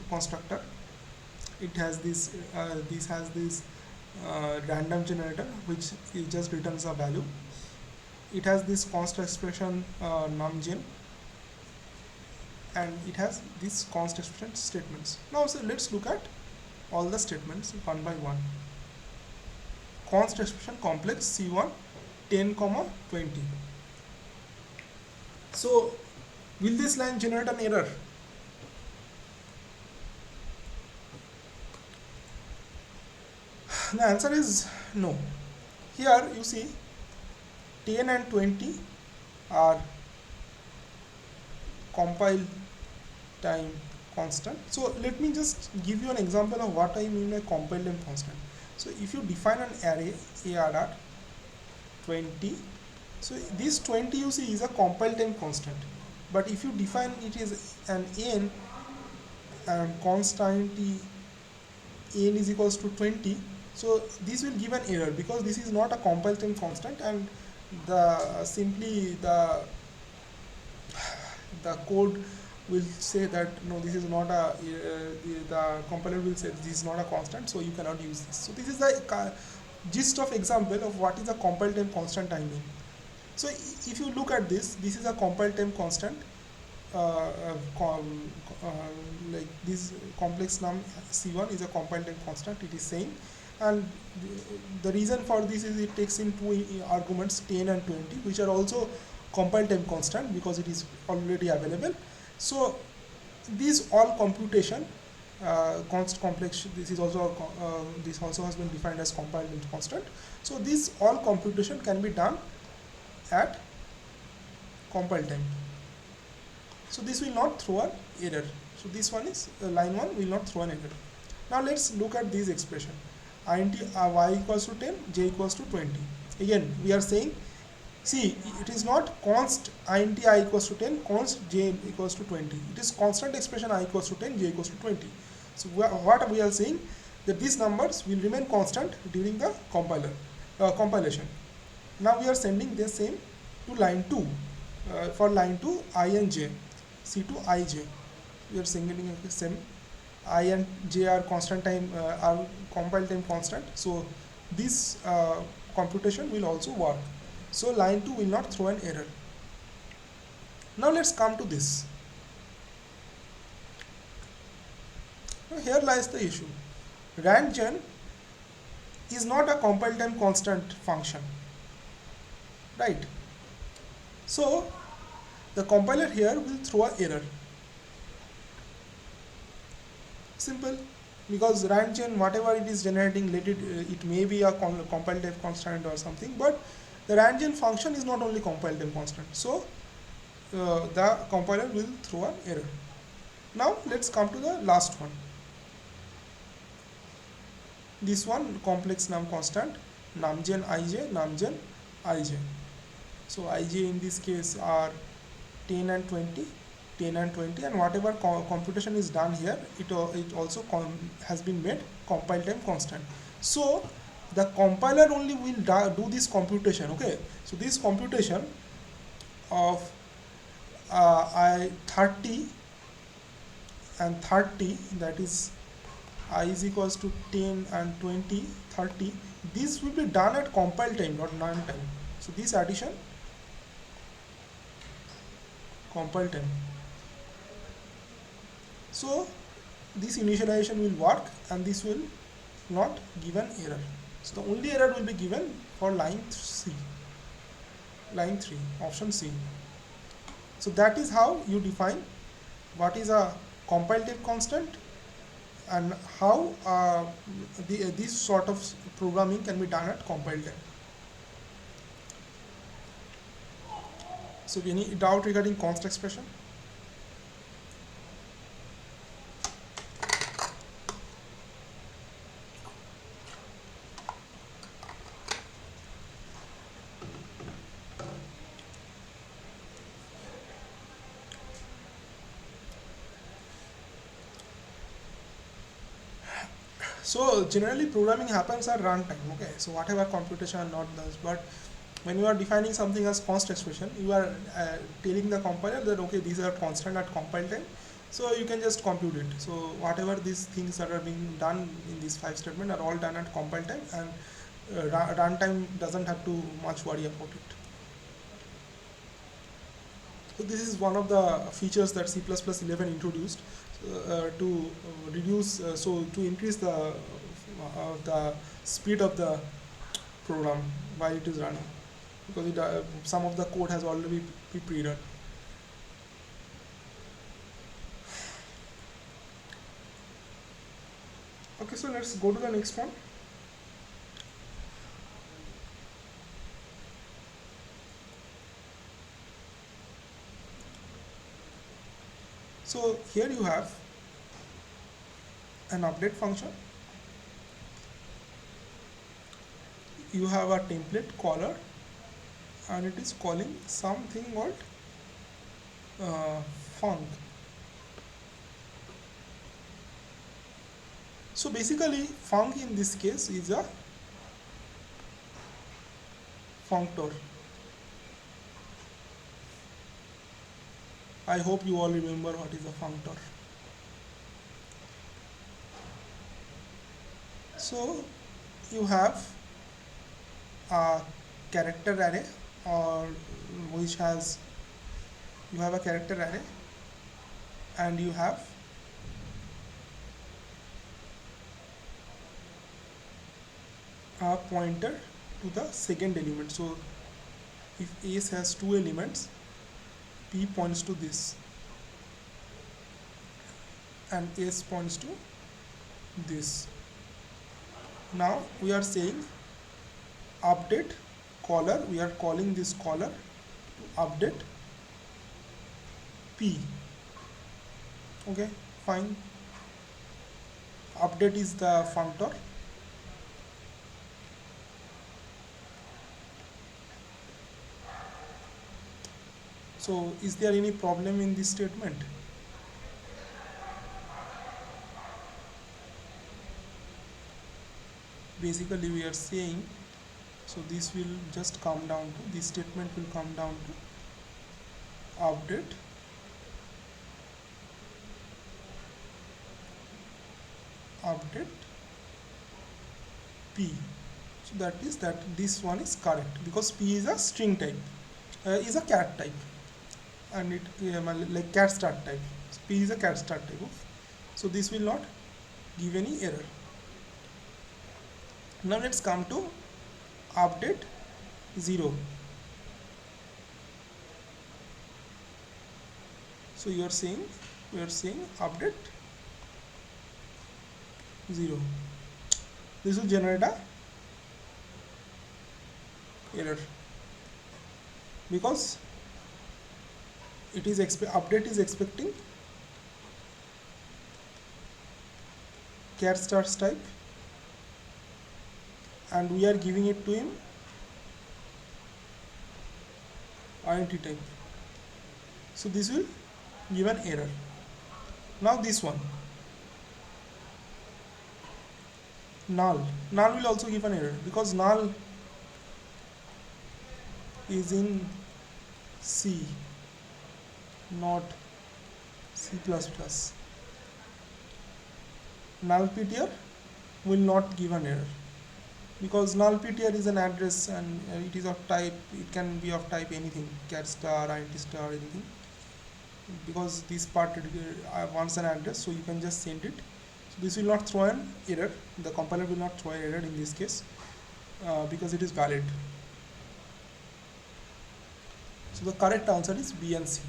constructor. It has this has this random generator which it just returns a value. It has this const expression numgen, and it has this const expression statements. Now so let's look at all the statements one by one. Const expression complex C1 10, 20. So will this line generate an error? The answer is no. Here you see 10 and 20 are compile time constant. So let me just give you an example of what I mean by compile time constant. So if you define an array ARR 20, so this 20 you see is a compile time constant. But if you define it as an n and constant n is equals to 20, so this will give an error because this is not a compile time constant, and the simply the code will say that no, this is not a the compiler will say this is not a constant, so you cannot use this. So this is the gist of example of what is a compile time constant I mean. So if you look at this, this is a compile time constant, uh, like this complex num C1 is a compile time constant, it is saying, and the reason for this is it takes in two arguments 10 and 20, which are also compile time constant because it is already available. So these all computation const complex, this also has been defined as compile time constant. So this all computation can be done at compile time. So this will not throw an error. So this one is line 1 will not throw an error. Now let's look at this expression. int y equals to 10, j equals to 20. Again we are saying, see, it is not const int I equals to 10, const j equals to 20. It is constant expression I equals to 10, j equals to 20. So what we are saying, that these numbers will remain constant during the compilation. Now we are sending the same to line 2. For line 2, I and j, c to ij. We are sending the same. I and j are constant time, are compile time constant. So this computation will also work. So line 2 will not throw an error. Now let's come to this. Now here lies the issue. Randgen is not a compile time constant function, right? So the compiler here will throw an error. Simple, because randgen, whatever it is generating, let it, it may be a compile time constant or something, but the randgen function is not only compile time constant. So the compiler will throw an error. Now let's come to the last one. This one, complex num constant, numgen ij. So ij in this case are 10 and 20, 10 and 20, and whatever computation is done here, it also has been made compile time constant. So the compiler only will do this computation. Okay, so this computation of 30 and 30, that is I is equals to 10 and 20, 30, this will be done at compile time, not run time. So this addition, compile time. So this initialization will work and this will not give an error. So the only error will be given for line C, line 3, option C. So that is how you define what is a compile time constant and how this sort of programming can be done at compile time. So any doubt regarding const expression? So generally programming happens at runtime. Okay, so whatever computation not does, but when you are defining something as const expression, you are telling the compiler that okay, these are constant at compile time, so you can just compute it. So whatever these things that are being done in these 5 statements are all done at compile time, and runtime doesn't have to much worry about it. So this is one of the features that C++11 introduced to reduce, so to increase the speed of the program while it is running, because it, some of the code has already been pre-run. Okay, so let's go to the next one. So here you have an update function. You have a template caller, and it is calling something called func. So basically func in this case is a functor. I hope you all remember what is a functor. So you have a character array, or which has, you have a character array and you have a pointer to the second element. So if S has 2 elements, P points to this and S points to this. Now we are saying update caller, we are calling this caller to update P. Okay, fine. Update is the functor. So is there any problem in this statement? Basically we are saying, so this will just come down to, this statement will come down to update update p. So that is that this one is correct because p is a string type, is a cat type, and it like cat start type. So p is a cat start type of, so this will not give any error. Now let's come to update 0. So you are saying, we are saying update 0. This will generate a error because it is update is expecting char stars type, and we are giving it to him int type. So this will give an error. Now this one null will also give an error because null is in C, not C++. Null ptr will not give an error because null ptr is an address, and it is of type, it can be of type anything, cat star, int star, anything, because this part wants an address, so you can just send it. So this will not throw an error, the compiler will not throw an error in this case, because it is valid. So the correct answer is B and C.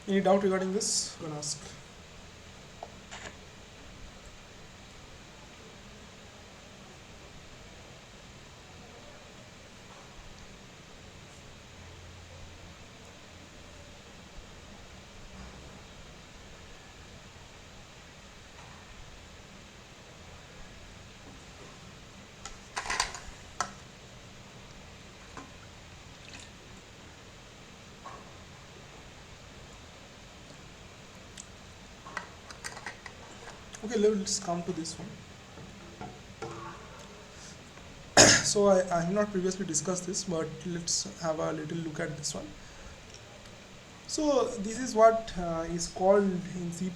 Any doubt regarding this? You can ask. Okay, let's come to this one. So I have not previously discussed this, but let's have a little look at this one. So this is what is called in C++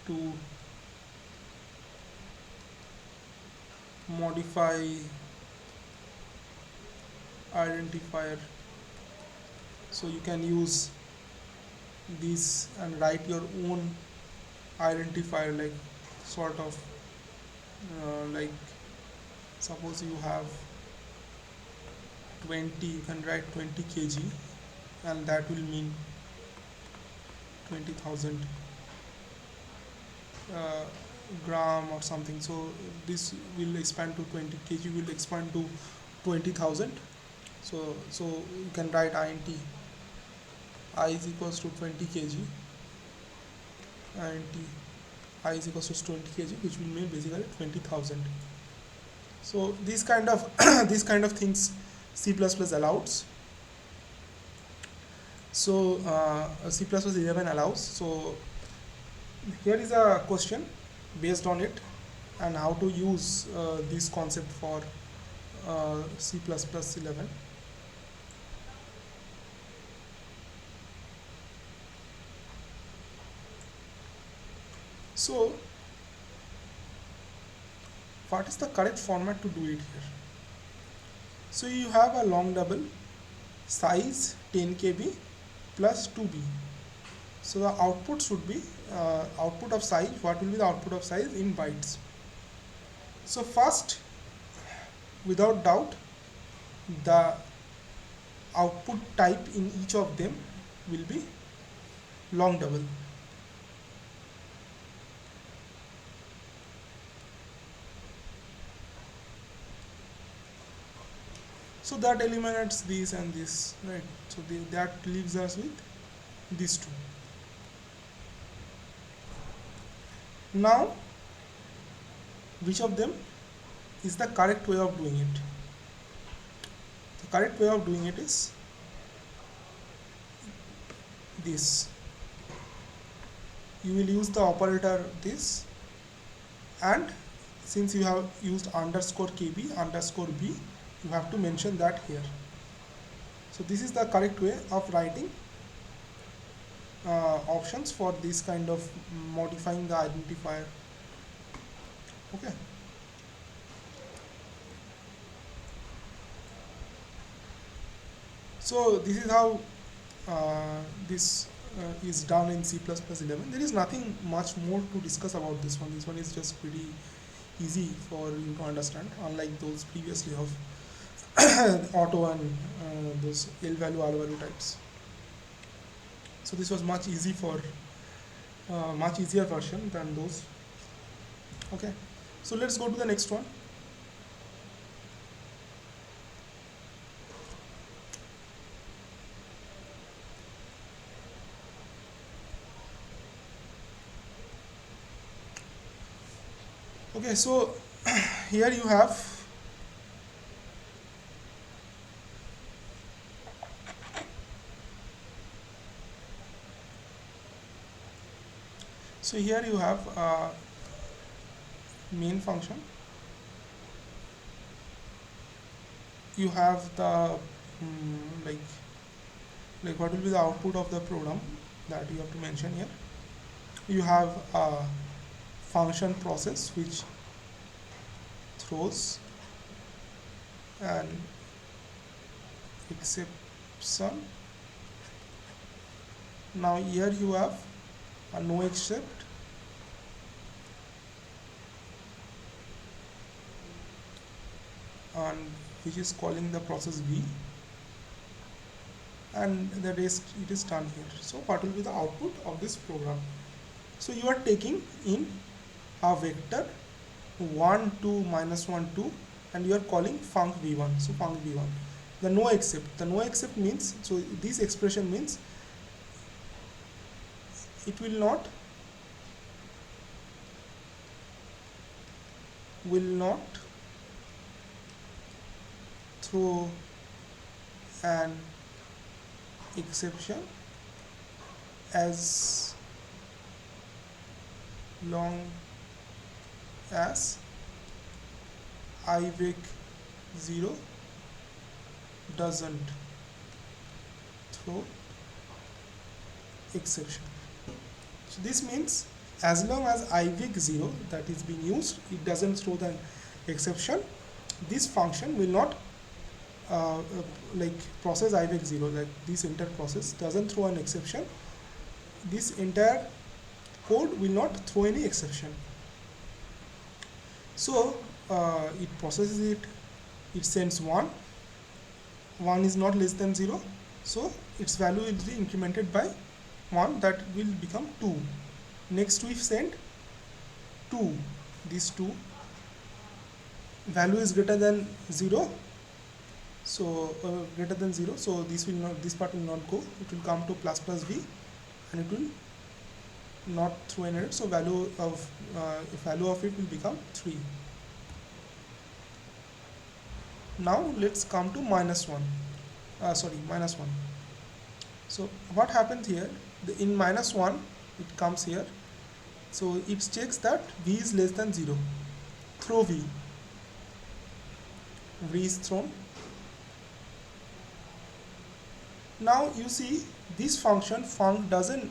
to modify identifier. So you can use this and write your own identifier, like sort of like suppose you have 20, you can write 20 kg, and that will mean 20,000 gram or something. So this will expand to 20 kg, will expand to 20,000. So you can write int I is equals to 20 kg, int I is equals to 20 kg, which will mean basically 20,000. So these kind of these kind of things C++ allows. So C++ 11 allows. So here is a question based on it, and how to use this concept for C++ 11. So what is the correct format to do it here? So you have a long double, size 10 KB plus 2B. So the output should be output of size. What will be the output of size in bytes? So first, without doubt, the output type in each of them will be long double. So that eliminates this and this, right? So that leaves us with these two. Now, which of them is the correct way of doing it? The correct way of doing it is this. You will use the operator this, and since you have used underscore kb underscore b, you have to mention that here. So this is the correct way of writing options for this kind of modifying the identifier. Okay. So this is how this is done in C++11. There is nothing much more to discuss about this one. This one is just pretty easy for you to understand, unlike those previously of auto and those L value, R value types. So this was much easy for much easier version than those. Okay, so let's go to the next one. Okay, so here you have main function. You have the like what will be the output of the program that you have to mention here. You have a function process which throws an exception. Now here you have a no except, and which is calling the process B, and the rest it is done here. So what will be the output of this program? So you are taking in a vector 1 2 minus 1 2, and you are calling func v1. So func v1, the no except means, so this expression means it will not throw an exception as long as IVEC 0 doesn't throw exception. So this means as long as IVEC 0 that is being used, it doesn't throw the exception, this function will not like process IVEC 0, like this entire process doesn't throw an exception, this entire code will not throw any exception. So it processes it, it sends 1 is not less than 0, so its value will be incremented by 1, that will become 2. Next we send 2, this 2 value is greater than 0, so greater than 0, so this part will not go, it will come to plus plus v, and it will not throw an error, so value of it will become 3. Now let's come to minus 1. So what happens here, in minus 1 it comes here, so it checks that v is less than 0, throw v is thrown. Now you see this function func doesn't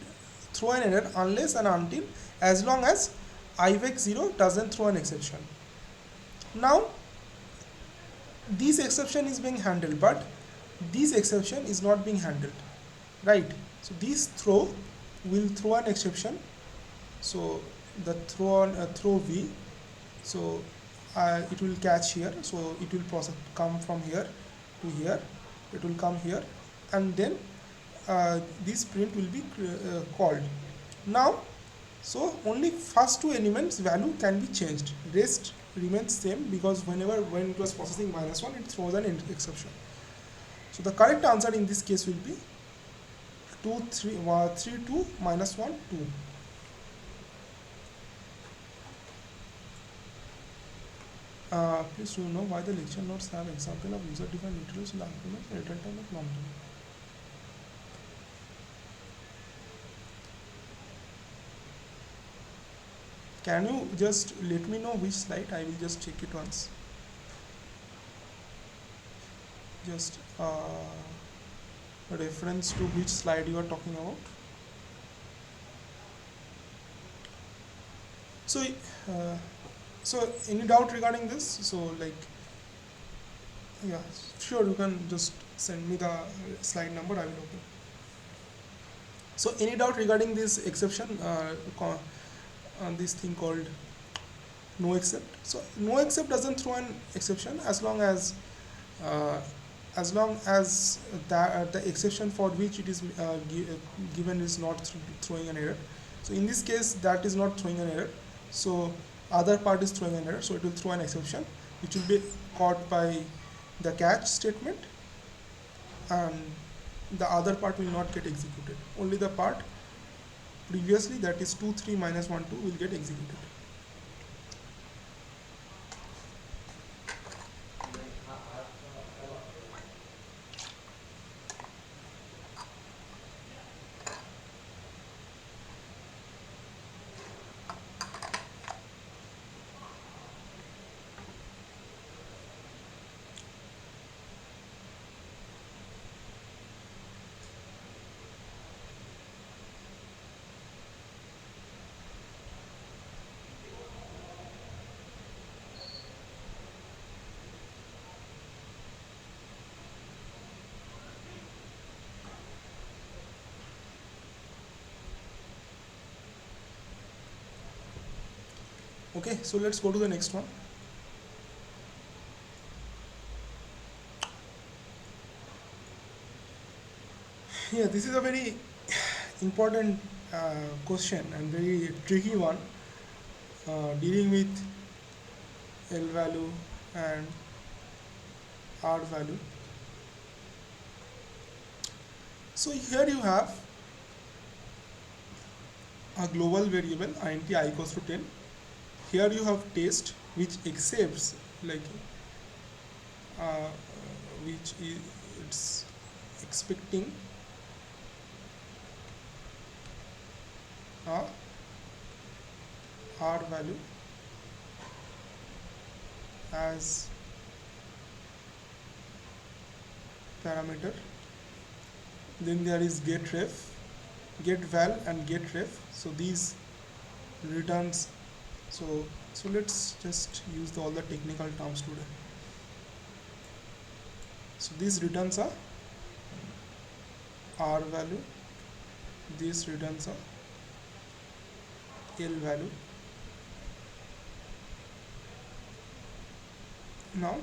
throw an error unless and until as long as IVEC 0 doesn't throw an exception. Now this exception is being handled, but this exception is not being handled, right? So this throw will throw an exception, so the throw v, so it will catch here, so it will come from here to here, it will come here, and then this print will be called. Now so only first two elements value can be changed, rest remains same, because when it was processing minus 1 it throws an exception. So the correct answer in this case will be 2 3 3 2 minus 1 2. Please do know why the lecture notes have example of user defined introduce in arguments and return time of long term. Can you just let me know which slide? I will just check it once. Just reference to which slide you are talking about. So, uh, so any doubt regarding this? So like, yeah, sure, you can just send me the slide number. I will open. So any doubt regarding this exception? This thing called no except. So no except doesn't throw an exception uh, as long as the exception for which it is given is not throwing an error. So in this case, that is not throwing an error. So other part is throwing an error. So it will throw an exception, which will be caught by the catch statement, and the other part will not get executed. Only the part previously, that is 2 3 minus 1 2, will get executed. Okay, so let's go to the next one. Yeah, this is a very important question and very tricky one, dealing with L value and R value. So here you have a global variable int I equals to 10. Here you have test which accepts, like uh, which is it's expecting a R value as parameter. Then there is get ref, get val and get ref. So these returns. So let's just use all the technical terms today. So these returns are R value, these returns are L value. Now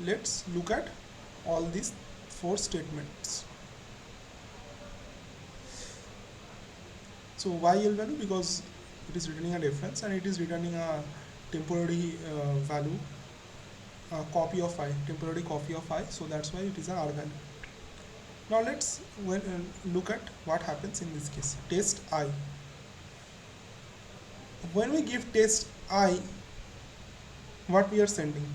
let's look at all these four statements. So why L value? Because it is returning a reference and it is returning a temporary value, a copy of I, temporary copy of I. So that's why it is an R value. Now let's look at what happens in this case. Test I. When we give test I, what we are sending?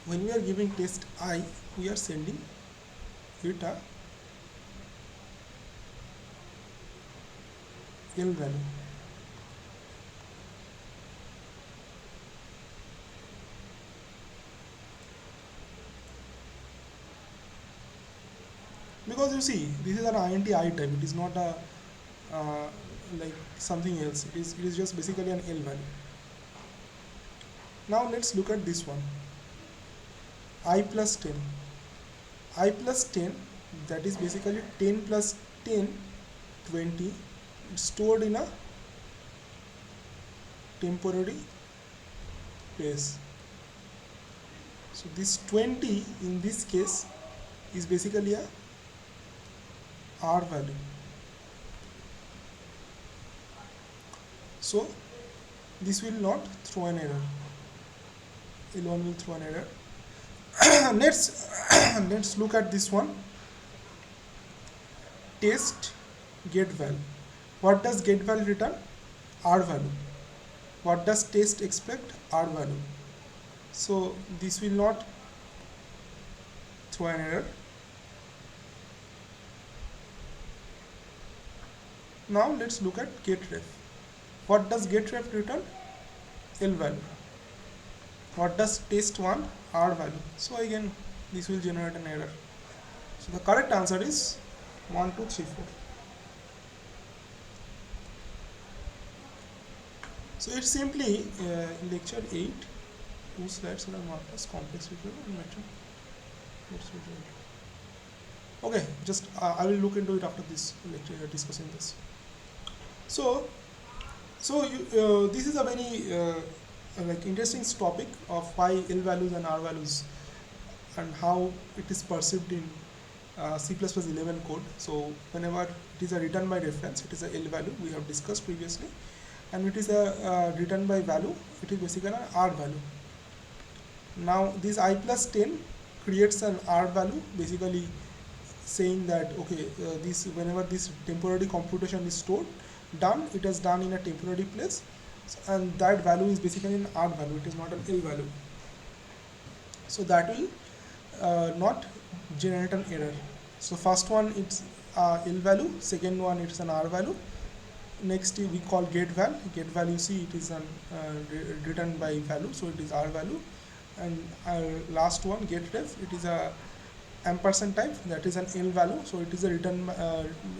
When we are giving test I, we are sending it a L value. Because you see, this is an int I type. It is not a like something else. It is just basically an L value. Now let's look at this one. I plus 10. I plus 10, that is basically 10 plus 10, 20. It's stored in a temporary place. So this 20 in this case is basically a R value. So this will not throw an error. L1 will throw an error. let's let's look at this one. Test get val. What does get val return? R value. What does test expect? R value. So this will not throw an error. Now let's look at get ref. What does get ref return? L value. What does test one? R value. So again this will generate an error. So the correct answer is 1, 2, 3, 4. So it's simply lecture 8, 2 slides are marked as complex review and mention. Okay, just I will look into it after this lecture discussing this. So this is a very like interesting topic of why L values and R values and how it is perceived in C++11 code. So whenever it is a return by reference, it is a L value we have discussed previously, and it is a return by value, it is basically an R value. Now this I plus 10 creates an R value, basically saying that okay, this whenever this temporary computation is stored done, it is done in a temporary place, and that value is basically an R value, it is not an L value. So that will not generate an error. So first one it's L value, second one it's an R value. Next we call get val. Get val, you see it is an return by value, so it is R value. And our last one get ref, it is a ampersand type, that is an L value, so it is a return.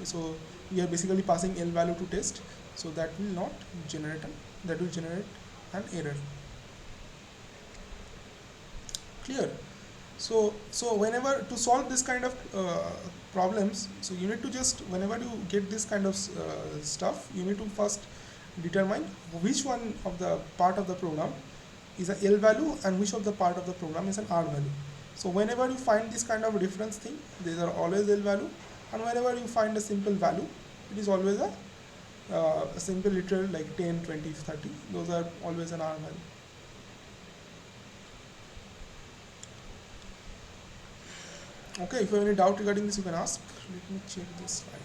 So we are basically passing L value to test, so that will not generate that will generate an error. Clear? So whenever to solve this kind of problems, so you need to just, whenever you get this kind of stuff, you need to first determine which one of the part of the program is a L value and which of the part of the program is an R value. So whenever you find this kind of reference thing, these are always L value, and whenever you find a simple value, it is always a simple literal like 10, 20, 30, those are always an R value. Okay, if you have any doubt regarding this, you can ask. Let me check this slide.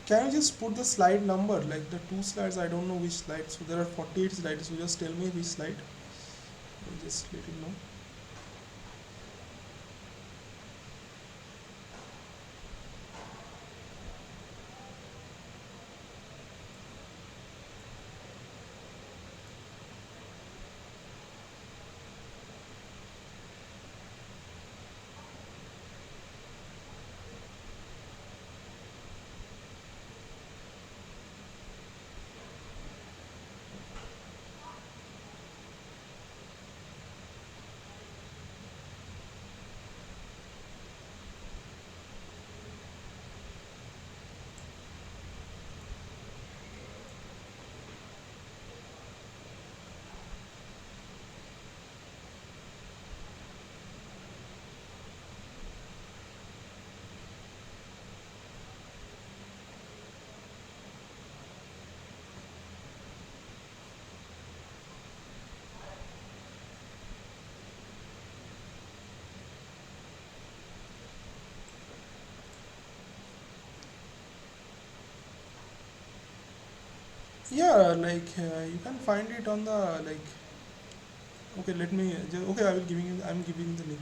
Can you just put the slide number, like the two slides, I don't know which slide, so there are 48 slides, so just tell me which slide, I'll just let you know. Yeah, like you can find it on the like. Okay, let me. Okay, I will giving you. I'm giving you the link.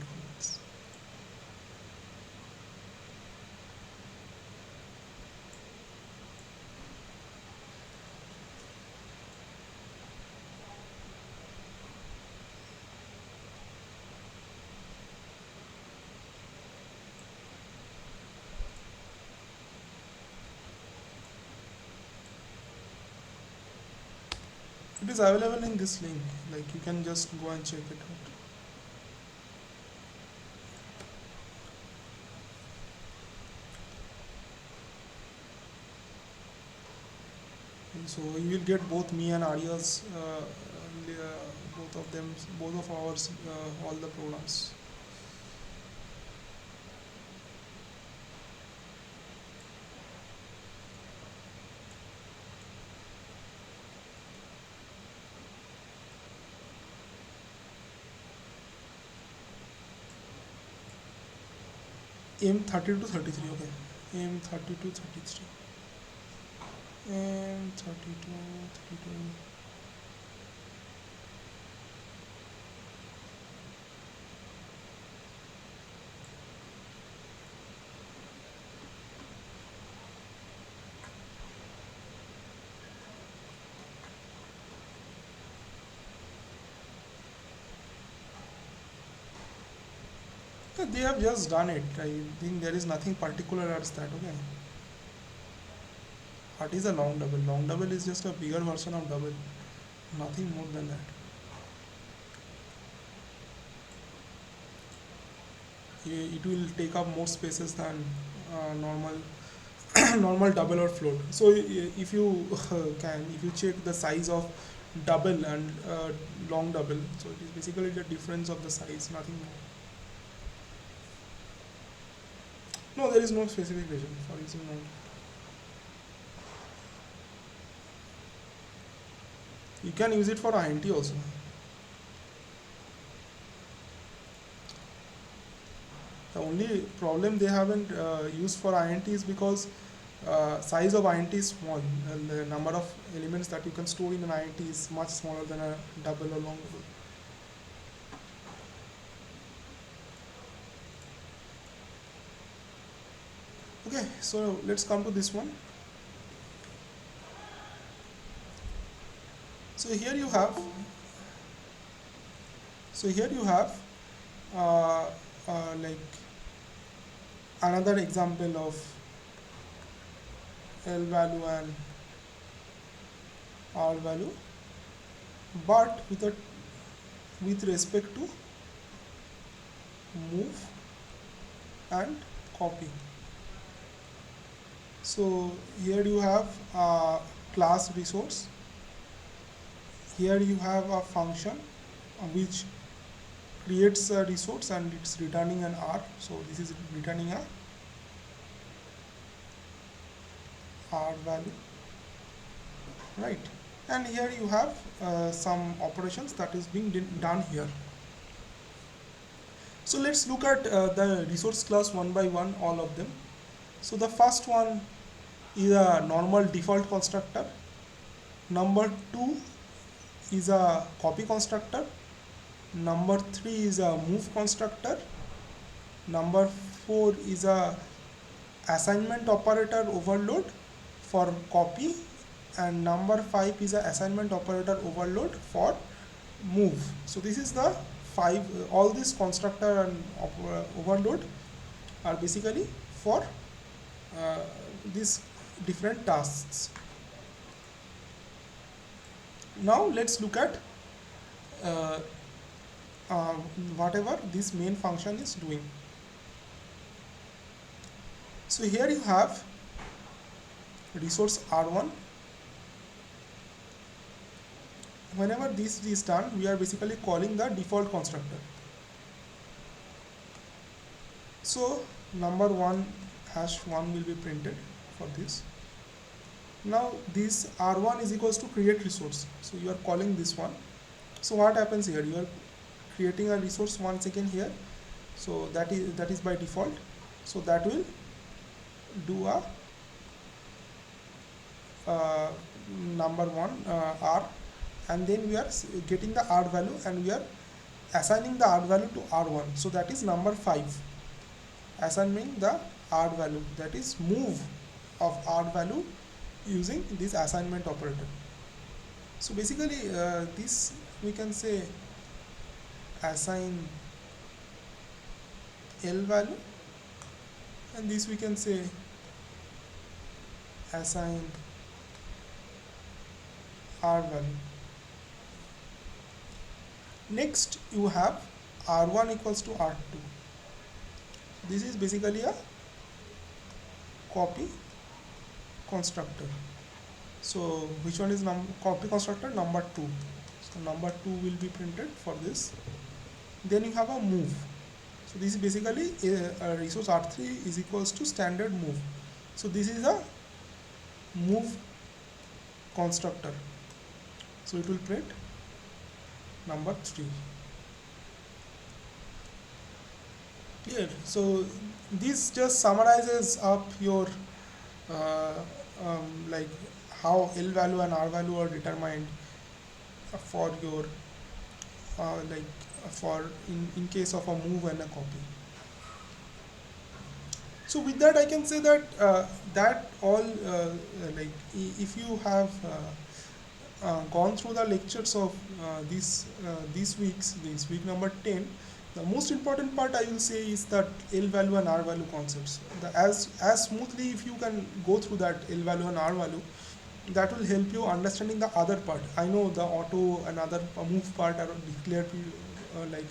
It is available in this link, like you can just go and check it out. And so you will get both me and Arya's, both of them, both of ours, all the programs. M32 33, okay. M32 33. M32 32. Yeah, they have just done it. I think there is nothing particular as that, okay. What is a long double? Long double is just a bigger version of double, nothing more than that. It will take up more spaces than normal normal double or float. So if you if you check the size of double and long double, so it is basically the difference of the size, nothing more. No, there is no specific reason for using long. You can use it for INT also. The only problem they haven't used for INT is because size of INT is small, and the number of elements that you can store in an INT is much smaller than a double or long double. Okay, so let's come to this one. So here you have, so here you have uh, like another example of L value and R value, but with respect to move and copy. So here you have a class resource. Here you have a function which creates a resource and it's returning an R. So this is returning a R value, right? And here you have some operations that is being done here. So let's look at the resource class one by one, all of them. So the first one is a normal default constructor. Number two is a copy constructor. Number three is a move constructor. Number four is a assignment operator overload for copy, and number five is a assignment operator overload for move. So this is the five. All these constructor and overload are basically for these different tasks. Now let's look at uh, uh, whatever this main function is doing. So here you have resource R1. Whenever this is done, we are basically calling the default constructor. So number one #1 will be printed for this. Now this R1 is equals to create resource. So you are calling this one. So what happens here? You are creating a resource once again here. So that is by default. So that will do a number one R, and then we are getting the R value and we are assigning the R value to R1. So that is number 5. Assigning the R value, that is move of R value using this assignment operator. So basically this we can say assign L value, and this we can say assign R value. Next you have r1 equals to r2. This is basically a copy constructor. So which one is copy constructor? Number 2. So number 2 will be printed for this. Then you have a move. So this is basically a resource r3 is equals to standard move. So this is a move constructor. So it will print number 3. Clear? So this just summarizes up your uh, like how L value and R value are determined for your like for in case of a move and a copy. So with that I can say that that all if you have gone through the lectures of this week number 10, the most important part I will say is that L value and R value concepts. As smoothly if you can go through that L value and R value, that will help you understanding the other part. I know the auto and other move part are declared like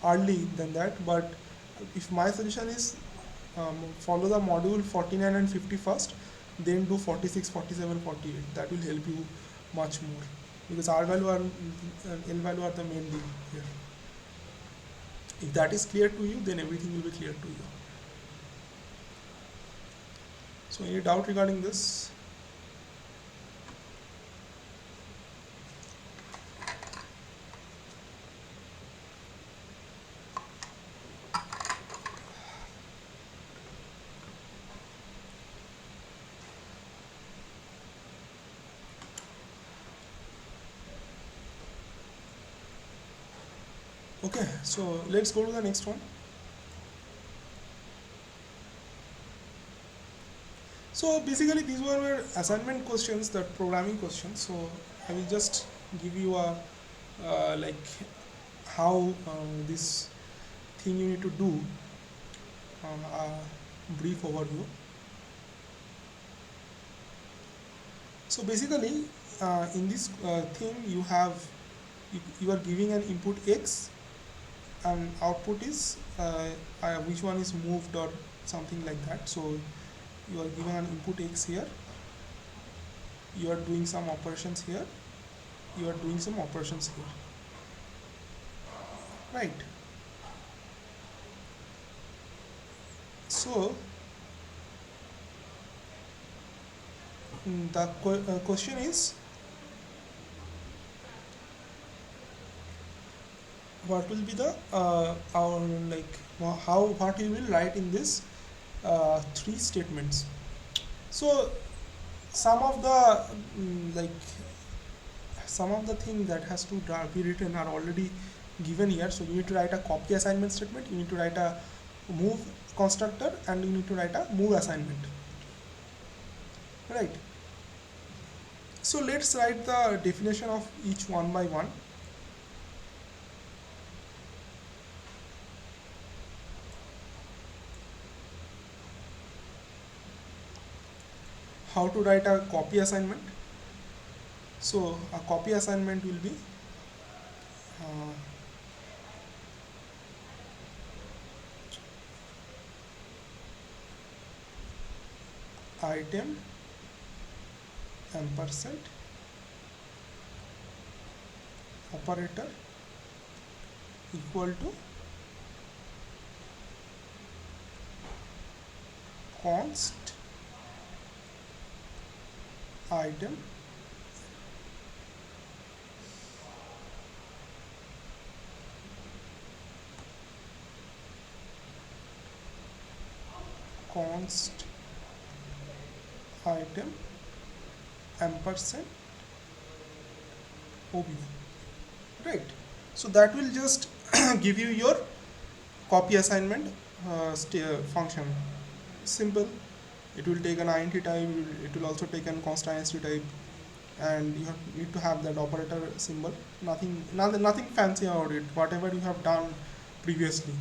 early than that, but if my suggestion is follow the module 49 and 50 first, then do 46, 47, 48. That will help you much more, because R value and L value are the main deal here. If that is clear to you, then everything will be clear to you. So any doubt regarding this? Okay, so let's go to the next one. So basically these were assignment questions, that programming questions. So I will just give you a like how this thing you need to do, a brief overview. So basically in this thing you are giving an input x and output is which one is moved or something like that. So you are given an input x here, you are doing some operations here, you are doing some operations here, right? So the question is, what will be the our like how what you will write in this three statements. So some of the like some of the things that has to be written are already given here. So you need to write a copy assignment statement, you need to write a move constructor, and you need to write a move assignment, right? So let's write the definition of each one by one. How to write a copy assignment? So a copy assignment will be uh, item ampersand operator equal to const item const item ampersand ob, right? So that will just give you your copy assignment function. Simple. It will take an int type, it will also take an const inst type, and you need to have that operator symbol. Nothing fancy about it, whatever you have done previously.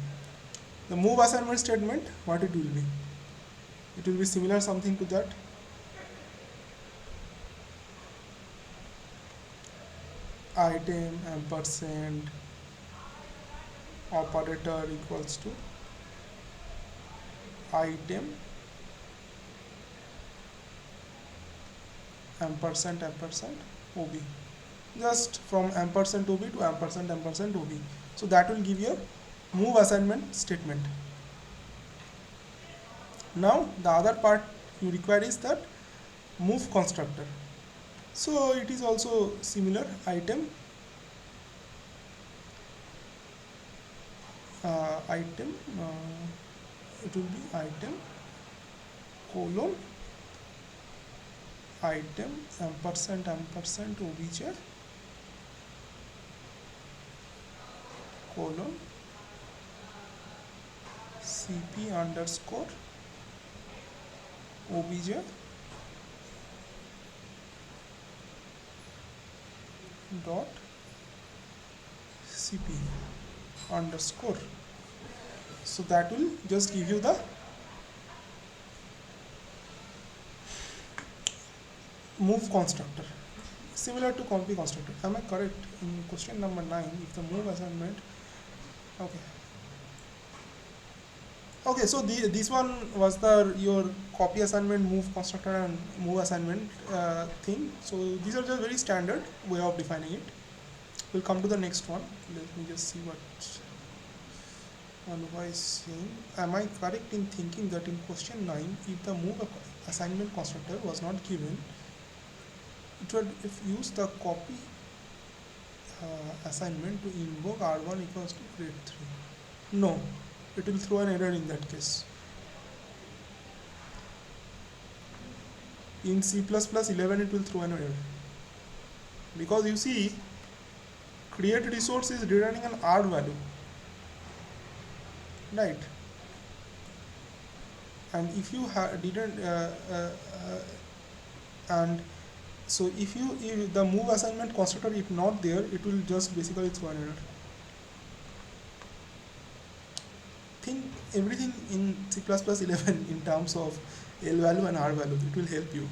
The move assignment statement, what it will be? It will be similar something to that. Item ampersand operator equals to item ampersand ampersand ob, just from ampersand ob to ampersand ampersand ob. So that will give you a move assignment statement. Now the other part you require is that move constructor. So it is also similar, item item it will be item colon item ampersand ampersand obj colon cp underscore obj dot cp underscore. So that will just give you the move constructor, similar to compy constructor. Am I correct in question number 9? If the move assignment, okay. Okay, so this one was the your copy assignment, move constructor, and move assignment thing. So these are just very standard way of defining it. We'll come to the next one. Let me just see what one was saying. Am I correct in thinking that in question 9, if the move assignment constructor was not given, it would if use the copy assignment to invoke R1 equals to grade 3? No, it will throw an error in that case. In C++11 it will throw an error, because you see create resource is returning an R value, right? And if you didn't and so if the move assignment constructor if not there, it will just basically throw an error. Think everything in C++11 in terms of L value and R value. It will help you.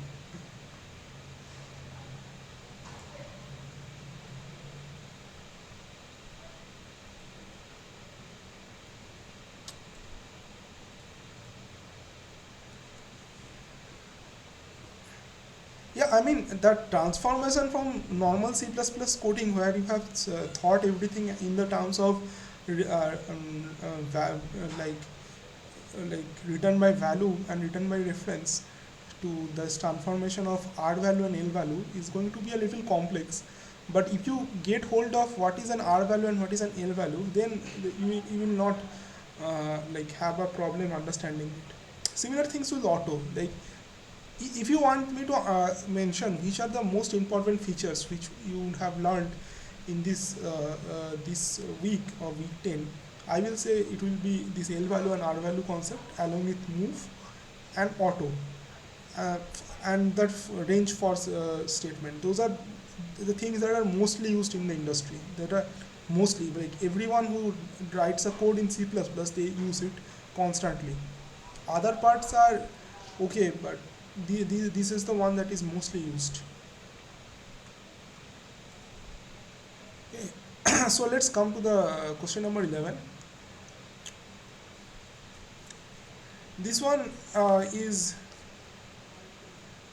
Yeah, I mean that transformation from normal C++ coding where you have thought everything in the terms of like return by value and return by reference, to this transformation of R value and L value is going to be a little complex. But if you get hold of what is an R value and what is an L value, then you will not like have a problem understanding it. Similar things with auto. Like if you want me to mention which are the most important features which you would have learned in this week or week 10, I will say it will be this L value and R value concept along with move and auto, uh, and that range for statement. Those are the things that are mostly used in the industry. That are mostly like everyone who writes a code in C++, they use it constantly. Other parts are okay, but this is the one that is mostly used. Okay. So let's come to the question number 11. This one is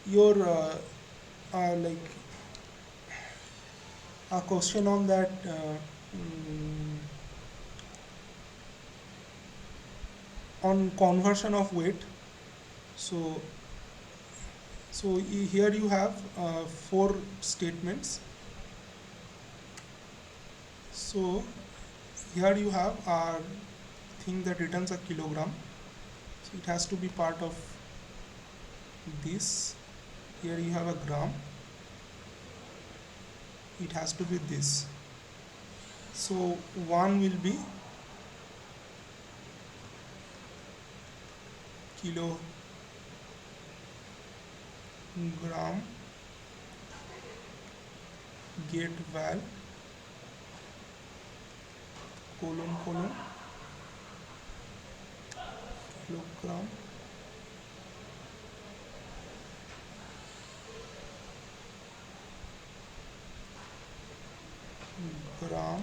your like a question on that mm, on conversion of weight. So here you have 4 statements. So here you have a thing that returns a kilogram. So it has to be part of this. Here you have a gram. It has to be this. So 1 will be kilogram get val colon kilogram gram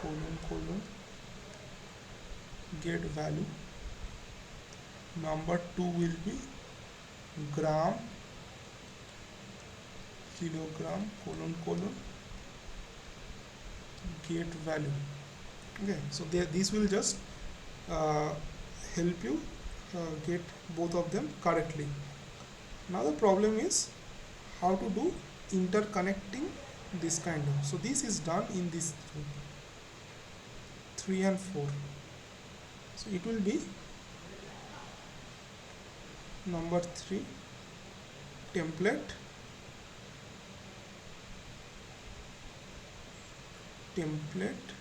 colon get value. Number 2 will be gram, kilogram, colon colon, get value. Okay, so this will just uh, help you get both of them correctly. Now the problem is how to do interconnecting this kind of. So this is done in this 3 and 4. So it will be number 3 template, template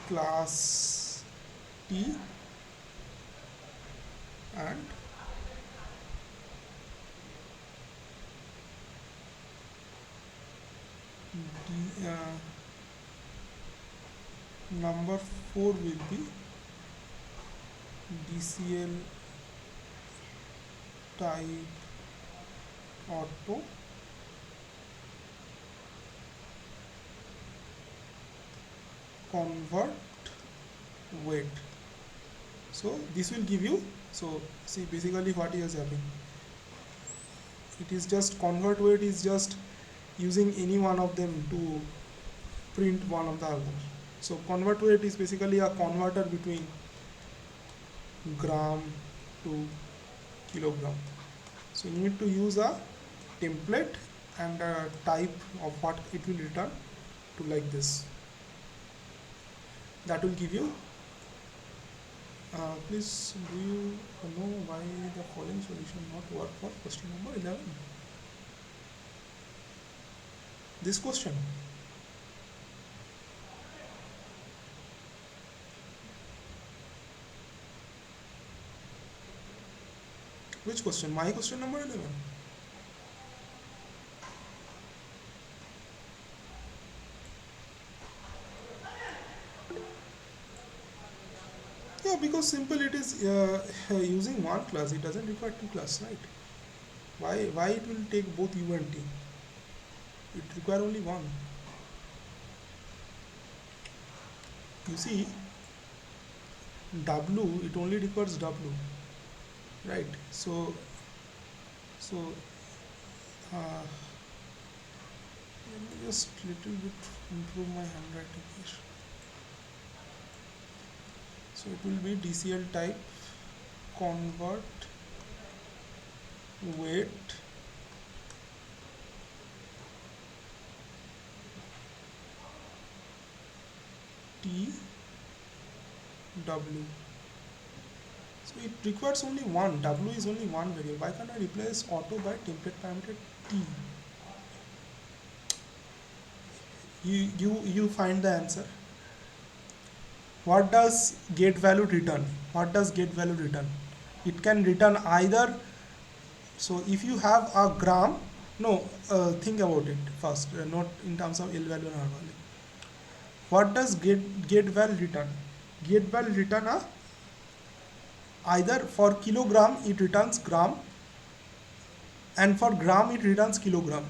class T and number 4 will be DCL type auto convert weight. So this will give you, so see basically what is happening. It is just convert weight is just using any one of them to print one of the other. So convert weight is basically a converter between gram to kilogram. So you need to use a template and a type of what it will return to like this. That will give you. Please, do you know why the following solution not work for question number 11? This question. Which question? My question number 11. Yeah, because simple it is using one class. It doesn't require two classes, right? Why it will take both U and T? It require only one. You see, W it only requires W, right? So let me just little bit improve my handwriting here. So it will be DCL type convert weight T W. So it requires only one. W is only one variable. Why can't I replace auto by template parameter T? You find the answer. What does get value return? What does get value return? It can return either. So if you have a gram, no, think about it first, not in terms of L value and R value. What does get value return? Get value return a either for kilogram it returns gram and for gram it returns kilogram.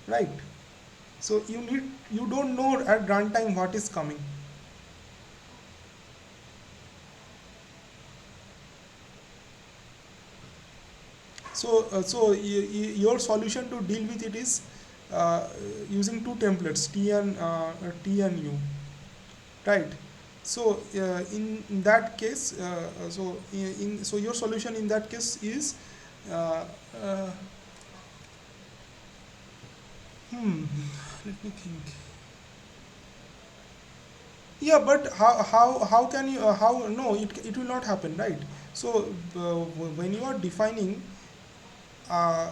Right? So you don't know at runtime what is coming. So your solution to deal with it is using two templates T and U, right? So in that case, so your solution in that case is uh, uh, let me think. Yeah, but how can you how no it will not happen, right? So when you are defining uh,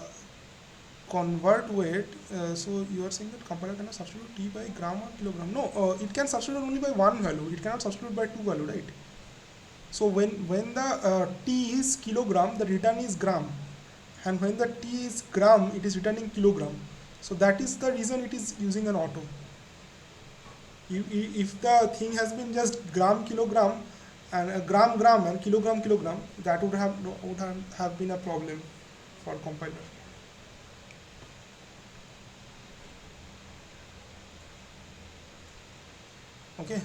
convert weight, so you are saying that compiler cannot substitute T by gram or kilogram. No, it can substitute only by one value. It cannot substitute by two value, right? So when the T is kilogram, the return is gram, and when the T is gram, it is returning kilogram. So that is the reason it is using an auto. If the thing has been just gram kilogram and gram and kilogram, that would have been a problem for compiler. Okay,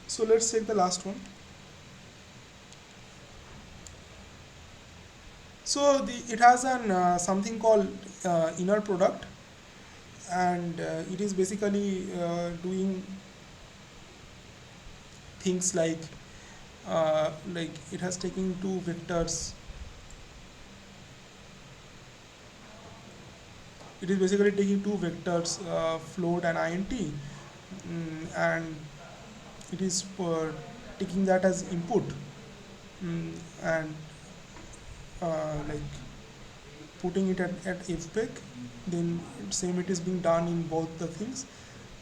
so let's take the last one. So it has an something called inner product, and it is basically doing things like it has taken two vectors. It is basically taking two vectors, float and int, and it is taking that as input, and like putting it at fpeg. Then same it is being done in both the things,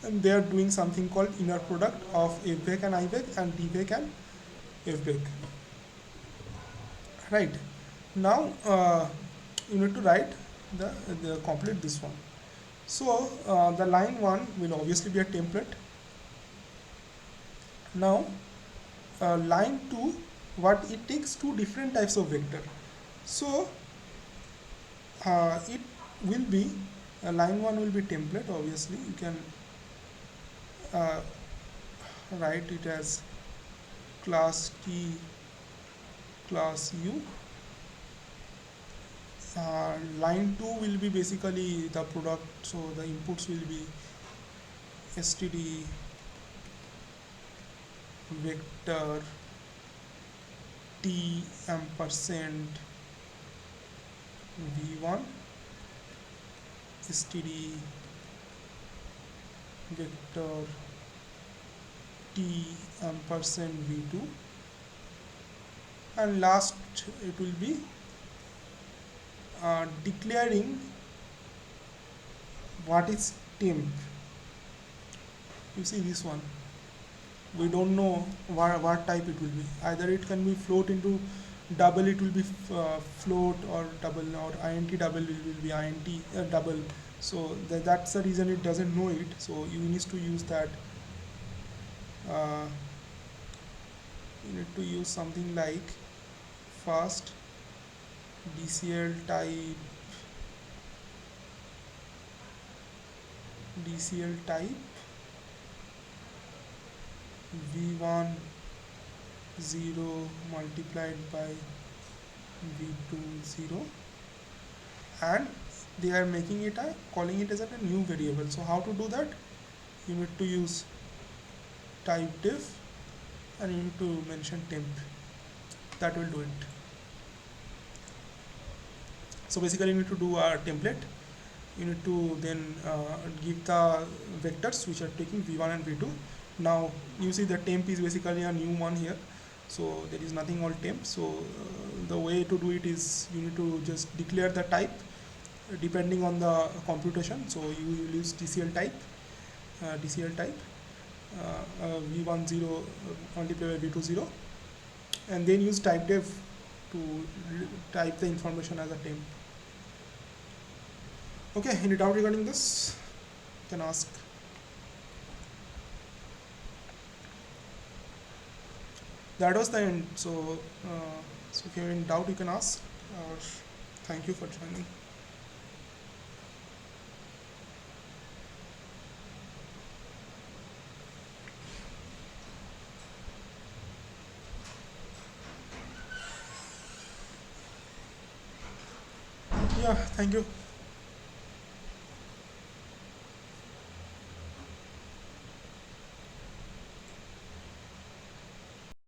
and they are doing something called inner product of fvec and ivec and dvec and fvec. Right. Now you need to write the complete this one. So the line 1 will obviously be a template. Now line 2, what it takes two different types of vector. So it will be line 1 will be template. Obviously you can uh, write it as class t class u. Line 2 will be basically the product, so the inputs will be std vector t ampersand v1 std vector t ampersand v2, and last it will be declaring what is temp. You see this one, we don't know what type it will be. Either it can be float into double, it will be float, or double, or int double will be int double. So that's the reason it doesn't know it. So you need to use that. Uh, you need to use something like fast dcl type v1 0 multiplied by v2 0, and they are making it a calling it as a new variable. So how to do that? You need to use type diff, and you need to mention temp. That will do it. So basically you need to do a template. You need to then give the vectors which are taking v1 and v2. Now you see the temp is basically a new one here, so there is nothing called temp. So the way to do it is you need to just declare the type depending on the computation. So you will use dcl type v1 0 multiplied by v2 0, and then use type def to type the information as a temp. Okay, any doubt regarding this? You can ask. That was the end. So if you have any doubt, you can ask. Or thank you for joining. Yeah, thank you.